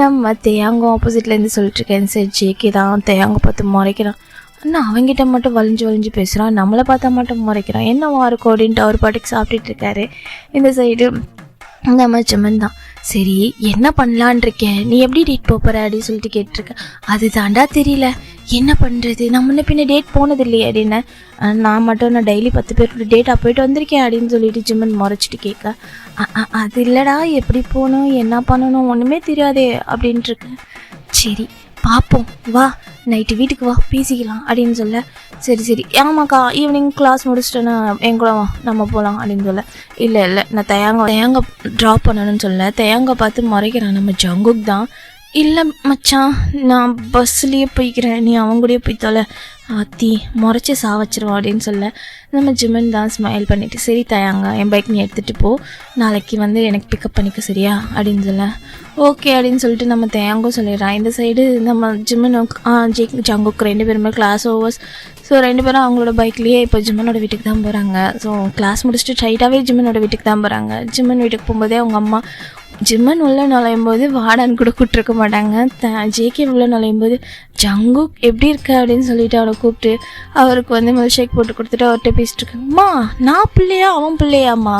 நம்ம தேயாங்கோ ஆப்போசிட்லேருந்து சொல்லிட்டுருக்கேன். சரி ஜேகே தான் தேயாங்கோ பார்த்து முறைக்கிறான். ஆனால் அவங்ககிட்ட மட்டும் வலிஞ்சு பேசுகிறான், நம்மளை பார்த்தா மட்டும் முறைக்கிறான், என்னவா இருக்கும் அப்படின்ட்டு அவர் பாட்டுக்கு சாப்பிட்டுட்டு இருக்காரு. இந்த சைடு நம்ம ஜிம்மன் தான், சரி என்ன பண்ணலான் இருக்கேன், நீ எப்படி டேட் போகிற அப்படின்னு சொல்லிட்டு கேட்டிருக்கேன். அது தாண்டா தெரியல என்ன பண்ணுறது, நான் முன்ன பின்ன டேட் போனது இல்லையே அப்படின்னு. நான் டெய்லி 10 பேர் கூட டேட்டாக போயிட்டு வந்திருக்கேன் அப்படின்னு சொல்லிட்டு ஜிம்மன் முறைச்சிட்டு கேட்க. அது இல்லைடா எப்படி போகணும் என்ன பண்ணணும் ஒன்றுமே தெரியாதே அப்படின்ட்டுருக்கேன். சரி பார்ப்போம், வா நைட்டு வீட்டுக்கு வா பேசிக்கலாம் அப்படின்னு சொல்ல, சரி ஆமாக்கா ஈவினிங் கிளாஸ் முடிச்சிட்டேன்னா என் கூட வா நம்ம போகலாம் அப்படின்னு சொல்ல, இல்லை நான் தயங்க ட்ராப் பண்ணணும்னு சொல்ல, தயங்க பார்த்து முறைக்கிறான் நம்ம ஜங்குக் தான். இல்லை மச்சான் நான் பஸ்லேயே போய்க்கிறேன், நீ அவங்க கூடயே போய்த்தால ஆத்தி முறைச்சி சாவச்சிருவோம் அப்படின்னு சொல்ல, நம்ம ஜிமன் தான் ஸ்மைல் பண்ணிவிட்டு சரி தயாங்க என் பைக் நீ எடுத்துகிட்டு போ, நாளைக்கு வந்து எனக்கு பிக்கப் பண்ணிக்க சரியா அப்படின்னு சொல்ல, ஓகே அப்படின்னு சொல்லிட்டு நம்ம தயாங்கும் சொல்லிடுறான். இந்த சைடு நம்ம ஜிமனுக்கு ஜங்குக்கு 2 பேருமே கிளாஸ் ஓவர்ஸ். ஸோ 2 பேரும் அவங்களோட பைக்லேயே இப்போ ஜிம்மனோட வீட்டுக்கு தான் போகிறாங்க. ஸோ கிளாஸ் முடிச்சுட்டு ஸ்ட்ரைட்டாகவே ஜிம்மனோட வீட்டுக்கு தான் போகிறாங்க. ஜிம்மன் வீட்டுக்கு போகும்போதே அவங்க அம்மா ஜிம்மன் உள்ள நுழையும் போது வாடான்னு கூட கூப்பிட்ருக்க மாட்டாங்க. ஜேகே உள்ள நுழையும் போது ஜங்குக் எப்படி இருக்க அப்படின்னு சொல்லிட்டு அவனை கூப்பிட்டு அவருக்கு வந்து மில்க் ஷேக் போட்டு கொடுத்துட்டு அவர்கிட்ட பேசிட்டு இருக்காங்கம்மா, நான் பிள்ளையா அவன் பிள்ளையாம்மா,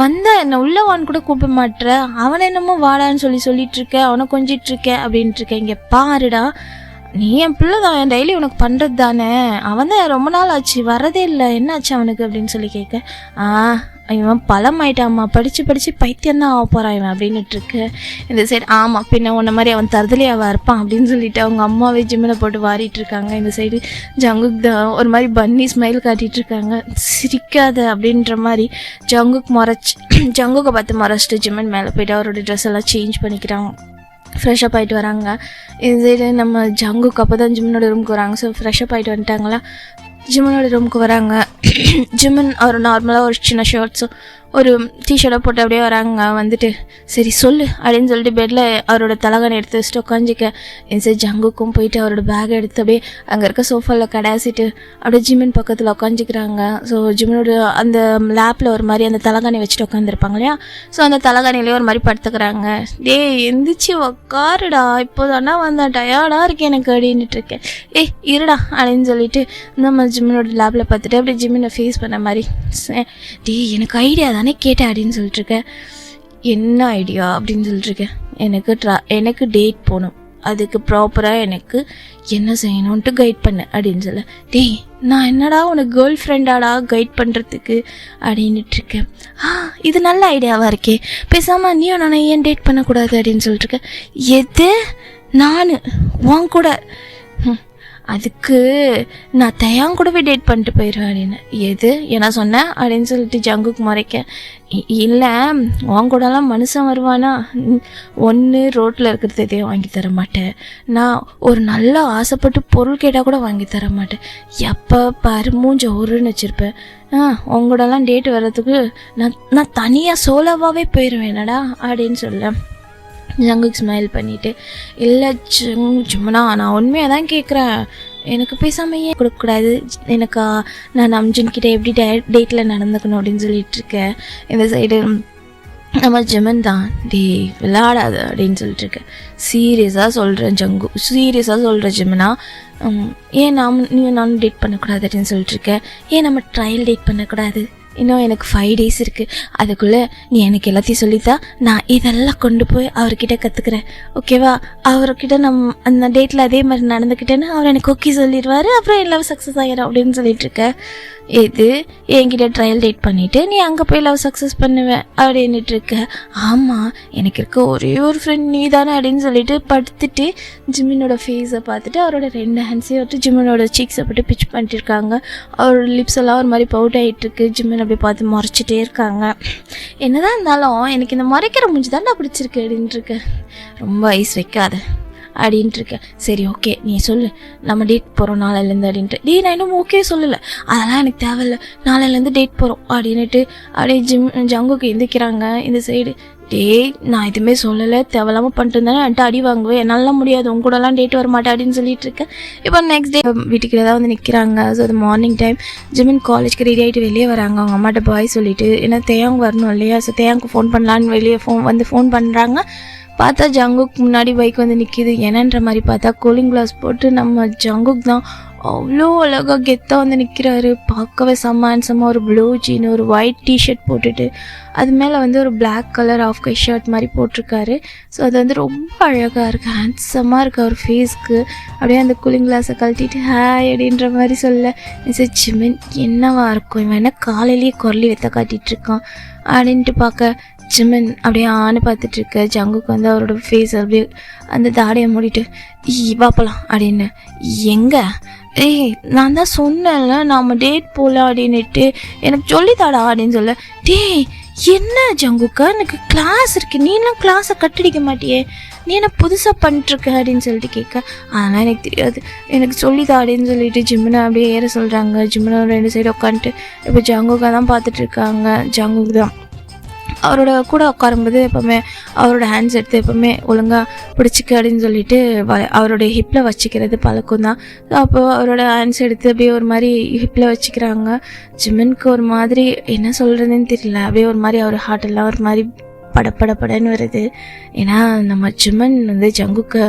வந்தா என்னை உள்ளவான்னு கூட கூப்பிட மாட்டேற, அவனை என்னமோ வாடான்னு சொல்லிட்டு இருக்க, அவனை கொஞ்சிட்டு இருக்க அப்படின்ட்டு இருக்க, இங்கே பாருடா நீ என் பிள்ளை தான், என் டெய்லி உனக்கு பண்ணுறது தானே, அவன் தான் ரொம்ப நாள் ஆச்சு வரதே இல்லை, என்ன ஆச்சு அவனுக்கு அப்படின்னு சொல்லி கேட்க, இவன் பழம் ஆயிட்டாம்மா, படித்து பைத்தியம்தான் ஆக போகிறான் இவன் அப்படின்னுட்டு இருக்கு. இந்த சைடு ஆமாம் பின்ன உன்ன மாதிரி அவன் தருதலையாவா இருப்பான் அப்படின்னு சொல்லிட்டு அவங்க அம்மாவே ஜிம்மில் போட்டு வாரிட்டு இருக்காங்க. இந்த சைடு ஜங்குக் தான் ஒரு மாதிரி பன்னி ஸ்மைல் காட்டிகிட்டு இருக்காங்க. சிரிக்காத அப்படின்ற மாதிரி ஜங்குக்கை பார்த்து முறைச்சிட்டு ஜிம்மன் மேலே போய்ட்டு அவரோட ட்ரெஸ் எல்லாம் சேஞ்ச் பண்ணிக்கிறாங்க, ஃப்ரெஷ்அப் ஆகிட்டு வராங்க. இந்த சைடு நம்ம ஜங்குக்கு அப்போ தான் ஜிம்மனோட ரூமுக்கு வராங்க. ஸோ ஃப்ரெஷ்அப் ஆகிட்டு வந்துட்டாங்களா, ஜிம்மனோட ரூமுக்கு வராங்க. ஜிம்மன் அவர் நார்மலாக ஒரு சின்ன ஷர்ட்ஸும் ஒரு டிஷர்ட்டை போட்டு அப்படியே வராங்க. வந்துட்டு சரி சொல்லு அப்படின்னு சொல்லிட்டு பெட்டில் அவரோட தலகாணி எடுத்து வச்சுட்டு உட்காந்துக்க. சரி ஜங்குக்கும் போயிட்டு அவரோட பேக்கை எடுத்து அப்படியே அங்கே இருக்க சோஃபாவில் கடாசிட்டு அப்படியே ஜிம்மன் பக்கத்தில் உட்காந்துக்கிறாங்க. ஸோ ஜிம்மனோட அந்த லேப்பில் ஒரு மாதிரி அந்த தலகாணி வச்சுட்டு உட்காந்துருப்பாங்க இல்லையா, ஸோ அந்த தலகாணிலேயே ஒரு மாதிரி படுத்துக்கிறாங்க. எந்திரிச்சு உக்காருடா இப்போதானா வந்தேன், டயர்டாக இருக்கேன் எனக்கு அப்படின்ட்டு இருக்கேன். இருடா அப்படின்னு சொல்லிட்டு நம்ம ஜிம்மனோட லேப்பில் பார்த்துட்டு அப்படியே ஜிம்மனை ஃபேஸ் பண்ண மாதிரி, எனக்கு ஐடியா தானே கேட்டேன் அப்படின்னு சொல்லிட்டுருக்கேன். என்ன ஐடியா அப்படின்னு சொல்லிட்டுருக்கேன், எனக்கு டேட் போகணும், அதுக்கு ப்ராப்பராக எனக்கு என்ன செய்யணும்ன்ட்டு கைட் பண்ண அப்படின்னு சொல்ல, நான் என்னடா உனக்கு கேர்ள் ஃப்ரெண்டாடா கைட் பண்ணுறதுக்கு அப்படின்னுட்டுருக்கேன். இது நல்ல ஐடியாவாக இருக்கே, பேசாமல் நீயும் நானே ஏன் டேட் பண்ணக்கூடாது அப்படின்னு சொல்லிட்டுருக்கேன். எது நான் உன் கூட, அதுக்கு நான் தயாங் கூடவே டேட் பண்ணிட்டு போயிடுவேன் அப்படின்னு. எது என்ன சொன்னேன் அப்படின்னு சொல்லிட்டு ஜங்குக்கு முறைக்க, இல்லை உன் கூடலாம் மனுஷன் வருவானா, ஒன்று ரோட்டில் இருக்கிறது எதையும் வாங்கி தர மாட்டேன், நான் ஒரு நல்ல ஆசைப்பட்டு பொருள் கேட்டால் கூட வாங்கி தர மாட்டேன், எப்போ பாரு மூஞ்ச ஒருன்னு வச்சுருப்பேன், உங்களோடலாம் டேட் வர்றதுக்கு நான் தனியாக சோலோவாகவே போயிடுவேன் என்னடா அப்படின்னு சொல்ல, ஜங்குக்கு ஸ்மைல் பண்ணிவிட்டு இல்லை ஜிம்மனா நான் உண்மையாக தான் கேட்குறேன், எனக்கு பேசாமல் ஏன் கொடுக்கக்கூடாது, எனக்கு நான் அம்ஜன்கிட்ட எப்படி டேட்டில் நடந்துக்கணும் அப்படின்னு சொல்லிட்டுருக்கேன். இந்த சைடு நம்ம ஜிம்மன் தான் விளையாடாது அப்படின்னு சொல்லிட்டுருக்கேன். சீரியஸாக சொல்கிறேன் ஜங்கு, சீரியஸாக சொல்கிறேன் ஜிம்மனா, ஏன் நானும் டேட் பண்ணக்கூடாது அப்படின்னு சொல்லிட்டுருக்கேன். ஏன் நம்ம ட்ரையல் டேட் பண்ணக்கூடாது, இன்னும் எனக்கு 5 days இருக்குது, அதுக்குள்ளே நீ எனக்கு எல்லாத்தையும் சொல்லித்தா, நான் இதெல்லாம் கொண்டு போய் அவர்கிட்ட கற்றுக்குறேன், ஓகேவா, அவர்கிட்ட அந்த டேட்டில் அதே மாதிரி நடந்துக்கிட்டேன்னு அவர் எனக்கு ஓகே சொல்லிடுவார், அப்புறம் எல்லாம் சக்ஸஸ் ஆகிடும் அப்படின்னு சொல்லிட்டுருக்க. எது என்கிட்ட ட்ரையல் டேட் பண்ணிவிட்டு நீ அங்கே போய் லவ் சக்ஸஸ் பண்ணுவேன் அப்படின்ட்டு இருக்க. ஆமாம் எனக்கு இருக்க ஒரே ஒரு ஃப்ரெண்ட் நீ தானே அப்படின்னு சொல்லிட்டு படுத்துட்டு ஜிம்மினோட ஃபேஸை பார்த்துட்டு அவரோட 2 ஹேண்ட்ஸையும் விட்டு ஜிம்மினோட சீக்ஸை போட்டு பிச் பண்ணிட்டு இருக்காங்க. அவரோட லிப்ஸ் எல்லாம் ஒரு மாதிரி பவுட் ஆகிட்டுருக்கு. ஜிம்மின் அப்படி பார்த்து முறைச்சிட்டே இருக்காங்க. என்னதான் இருந்தாலும் எனக்கு இந்த மறைக்கிற மூஞ்சி தாண்டா பிடிச்சிருக்கு அப்படின்ட்டு இருக்கு. ரொம்ப ஐஸ் வைக்காத அப்படின்ட்டு இருக்கேன். சரி ஓகே நீ சொல்லு, நம்ம டேட் போகிறோம் நாளையிலேருந்து அப்படின்ட்டு. நான் இன்னும் ஓகே சொல்லலை, அதெல்லாம் எனக்கு தேவையில்லை, நாளையிலேருந்து டேட் போகிறோம் அப்படின்ட்டு அப்படியே ஜங்குக்கு எந்திக்கிறாங்க. இந்த சைடு நான் எதுவுமே சொல்லலை, தேவையில்லாமல் பண்ணிட்டு இருந்தேன், என்கிட்ட அடி வாங்குவேன், என்னால் முடியாது, உங்க கூடலாம் டேட் வர மாட்டேன் அப்படின்னு சொல்லிட்டு இருக்கேன். இப்போ நெக்ஸ்ட் டே வீட்டுக்கு ஏதாவது வந்து நிற்கிறாங்க. ஸோ அது மார்னிங் டைம் ஜிமின் காலேஜ்க்கு ரெடி ஆகிட்டு வெளியே வராங்க. அவங்க அம்மாட்ட பாய் சொல்லிட்டு, ஏன்னா தேயாங்க வரணும் இல்லையா, ஸோ தேயாங்க்கு ஃபோன் பண்ணலான்னு வெளியே ஃபோன் பண்ணுறாங்க. பார்த்தா ஜங்குக்கு முன்னாடி பைக் வந்து நிற்கிது. என்னன்ற மாதிரி பார்த்தா கூலிங் கிளாஸ் போட்டு நம்ம ஜங்குக் தான் அவ்வளோ அழகாக கெத்தாக வந்து நிற்கிறாரு. பார்க்கவே செம்ம ஒரு ப்ளூ ஜீன், ஒரு ஒயிட் டிஷர்ட் போட்டுட்டு அது மேலே வந்து ஒரு பிளாக் கலர் ஆஃப் கை ஷர்ட் மாதிரி போட்டிருக்காரு. ஸோ அது வந்து ரொம்ப அழகாக இருக்குது, ஹேண்ட்ஸமாக இருக்குது அவர் ஃபேஸ்க்கு. அப்படியே அந்த கூலிங் கிளாஸை கழட்டிட்டு ஹாய் அப்படின்ற மாதிரி சொல்ல, மிஸ்ஸஸ் ஜிமின் என்னவா இருக்கும், இவன் என்ன காலையிலேயே குரலி வெத்த காட்டிகிட்ருக்கான் அப்படின்ட்டு பார்க்க, ஜிமன் அப்படியே பார்த்துட்டு இருக்க ஜங்குக்கு வந்து அவரோட ஃபேஸ் அப்படியே அந்த தாடையை மூடிட்டு வாப்பலாம் அப்படின்னு. எங்கே? நான் தான் சொன்னேன்ல நாம் டேட் போகலாம் அப்படின்னுட்டு, எனக்கு சொல்லித்தாடா அப்படின்னு சொல்ல. என்ன ஜங்குக்கா, எனக்கு கிளாஸ் இருக்கு, நீலாம் கிளாஸை கட்டடிக்க மாட்டியே, நீ என்ன புதுசாக பண்ணிட்டுருக்க அப்படின்னு சொல்லிட்டு கேட்க. அதெல்லாம் எனக்கு தெரியாது, எனக்கு சொல்லிதா அப்படின்னு சொல்லிட்டு ஜிம்முனை அப்படியே ஏற சொல்கிறாங்க. ஜிம்முனை 2 சைடு உட்காந்துட்டு இப்போ ஜங்குக்கா தான் பார்த்துட்ருக்காங்க. ஜங்குக்கு தான் அவரோட கூட உட்காரும்போது எப்போவுமே அவரோட ஹேண்ட்ஸ் எடுத்து எப்போவுமே ஒழுங்காக பிடிச்சிக்க அப்படின்னு சொல்லிட்டு அவருடைய ஹிப்பில் வச்சுக்கிறது பழக்கம் தான். அப்போது அவரோட ஹேண்ட்ஸ் எடுத்து அப்படியே ஒரு மாதிரி ஹிப்பில் வச்சுக்கிறாங்க. ஜிமனுக்கு ஒரு மாதிரி என்ன சொல்கிறதுன்னு தெரியல, அப்படியே ஒரு மாதிரி அவர் ஹார்ட்டெல்லாம் ஒரு மாதிரி படப்படப்படன்னு வருது. ஏன்னா நம்ம ஜிமன் வந்து ஜங்குக்கு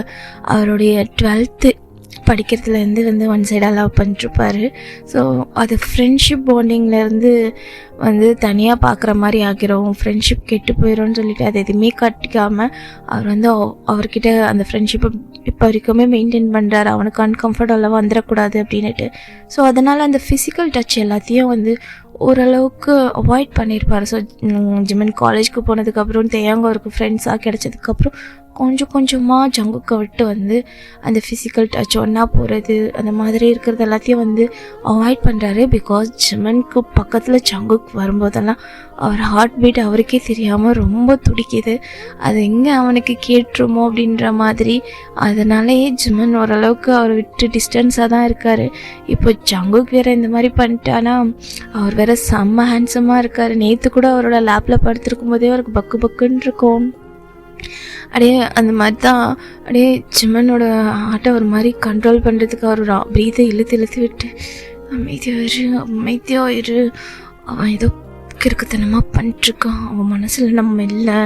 அவருடைய 12th படிக்கிறதுலேருந்து வந்து ஒன் சைடாக லவ் பண்ணிட்டுருப்பார். ஸோ அது ஃப்ரெண்ட்ஷிப் பாண்டிங்லேருந்து வந்து தனியாக பார்க்குற மாதிரி ஆகிரும், ஃப்ரெண்ட்ஷிப் கெட்டு போயிடும்னு சொல்லிட்டு அது எதுவுமே கட்டிக்காமல் அவர் வந்து அவர்கிட்ட அந்த ஃப்ரெண்ட்ஷிப்பை இப்போ வரைக்குமே மெயின்டைன் பண்ணுறாரு. அவனுக்கு அன்கம்ஃபர்டபுளாக வந்துடக்கூடாது அப்படின்னுட்டு. ஸோ அதனால் அந்த ஃபிசிக்கல் டச் எல்லாத்தையும் வந்து ஓரளவுக்கு அவாய்ட் பண்ணியிருப்பார். ஸோ ஜிமன் காலேஜ்க்கு போனதுக்கப்புறம் தேயாங்க அவருக்கு ஃப்ரெண்ட்ஸாக கிடச்சதுக்கப்புறம் கொஞ்சம் கொஞ்சமாக ஜங்குக்கை விட்டு வந்து அந்த ஃபிசிக்கல் டச் ஒன்றா போகிறது அந்த மாதிரி இருக்கிறது எல்லாத்தையும் வந்து அவாய்ட் பண்ணுறாரு. பிகாஸ் ஜிமனுக்கு பக்கத்தில் ஜங்குக் வரும்போதெல்லாம் அவர் ஹார்ட் பீட் அவருக்கே தெரியாமல் ரொம்ப துடிக்குது. அது எங்கே அவனுக்கு கேட்டுருமோ அப்படின்ற மாதிரி. அதனாலேயே ஜிமன் ஓரளவுக்கு அவரை விட்டு டிஸ்டன்ஸாக தான் இருக்கார். இப்போ ஜங்குக் வேறு இந்த மாதிரி பண்ணிட்டானா, அவர் வேறு செம்ம ஹேண்ட்ஸமாக இருக்கார். நேற்று கூட அவரோட லேப்பில் படுத்துருக்கும் போதே அவருக்கு பக்கு பக்குன்னு இருக்கும். அப்படியே அந்த மாதிரி தான் அப்படியே ஜிமனோட ஹார்ட்டை ஒரு மாதிரி கண்ட்ரோல் பண்ணுறதுக்கு அவர் ப்ரீத்தை இழுத்து விட்டு அமைதியாக இரு, அவன் ஏதோ கிறுக்குத்தனமாக பண்ணிட்டுருக்கான், அவன் மனசில் நம்ம இல்லை,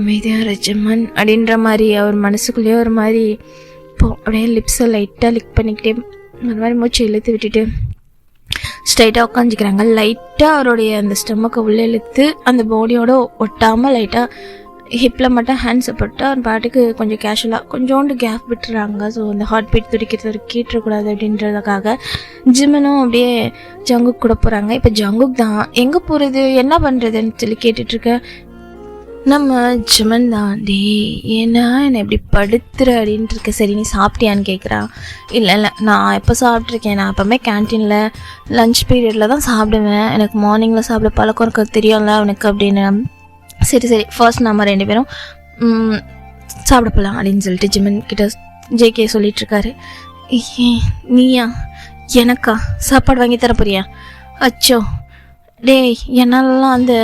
அமைதியாக இரு ஜிமன் அப்படின்ற மாதிரி அவர் மனசுக்குள்ளேயே ஒரு மாதிரி இப்போ அப்படியே லிப்ஸை லைட்டாக லிக் பண்ணிக்கிட்டே ஒரு மாதிரி மூச்சு இழுத்து விட்டுட்டு ஸ்ட்ரைட்டாக உட்காந்துக்கிறாங்க. லைட்டாக அவருடைய அந்த ஸ்டொமக்கை உள்ளே இழுத்து அந்த பாடியோட ஒட்டாமல் லைட்டாக ஹிப்பில் மட்டும் ஹேண்ட்ஸை போட்டு அவர் பாட்டுக்கு கொஞ்சம் கேஷுவலாக கொஞ்சோண்டு கேப் விட்டுறாங்க. ஸோ அந்த ஹார்ட் பீட் துடிக்கிறது ஒரு கேட்டுறக்கூடாது அப்படின்றதுக்காக ஜிமனும் அப்படியே ஜங்குக் கூட போகிறாங்க. இப்போ ஜங்குக் தான் எங்கே போகிறது என்ன பண்ணுறதுன்னு சொல்லி கேட்டுட்ருக்க. நம்ம ஜிமன் தான் ஏன்னா என்னை இப்படி படுத்துற அப்படின்ட்டு இருக்க. சரி நீ சாப்பிட்டியான்னு கேட்குறான். இல்லை நான் எப்போ சாப்பிட்ருக்கேன், நான் எப்போவுமே கேன்டீனில் லன்ச் பீரியடில் தான் சாப்பிடுவேன், எனக்கு மார்னிங்கில் சாப்பிட பழக்கம் இருக்க தெரியும்ல அவனுக்கு அப்படின்னு. சரி ஃபர்ஸ்ட் நம்ம 2 பேரும் சாப்பிட போகலாம் அப்படின்னு சொல்லிட்டு ஜிமன் கிட்ட ஜேகே சொல்லிகிட்ருக்காரு. நீயா எனக்கா சாப்பாடு வாங்கி தர போறியா? அச்சோ என்னாலலாம் அந்த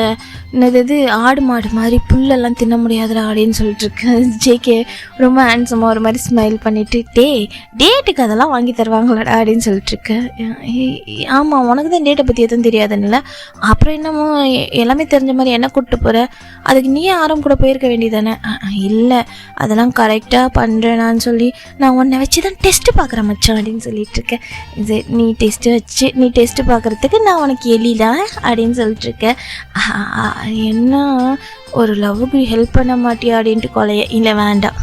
என்னது ஆடு மாடு மாதிரி புல்லெல்லாம் தின்ன முடியாதுடா அப்படின்னு சொல்லிட்டுருக்கு. ஜேகே ரொம்ப ஹேண்ட்ஸமாக ஒரு மாதிரி ஸ்மைல் பண்ணிவிட்டு டேட்டுக்கு அதெல்லாம் வாங்கி தருவாங்களாடா அப்படின்னு சொல்லிட்டுருக்கு. ஆமாம் உனக்கு தான் டேட்டை பற்றி எதுவும் தெரியாதுன்னு, அப்புறம் என்னமோ எல்லாமே தெரிஞ்ச மாதிரி என்ன கூப்பிட்டு போகிற, அதுக்கு நீ யாரும் கூட போயிருக்க வேண்டியதானே? இல்லை அதெல்லாம் கரெக்டாக பண்ணுறேனான்னு சொல்லி நான் உன்னை வச்சு தான் டெஸ்ட்டு பார்க்குறேன் மச்சான் அப்படின்னு சொல்லிட்டுருக்கேன். இது நீ டெஸ்ட்டு பார்க்குறதுக்கு நான் உனக்கு எலிடா அப்படின்னு சொல்லிட்டுருக்கேன். என்ன ஒரு லவ்வுக்கு ஹெல்ப் பண்ண மாட்டியா அப்படின்ட்டு கொலைய. இல்லை வேண்டாம்,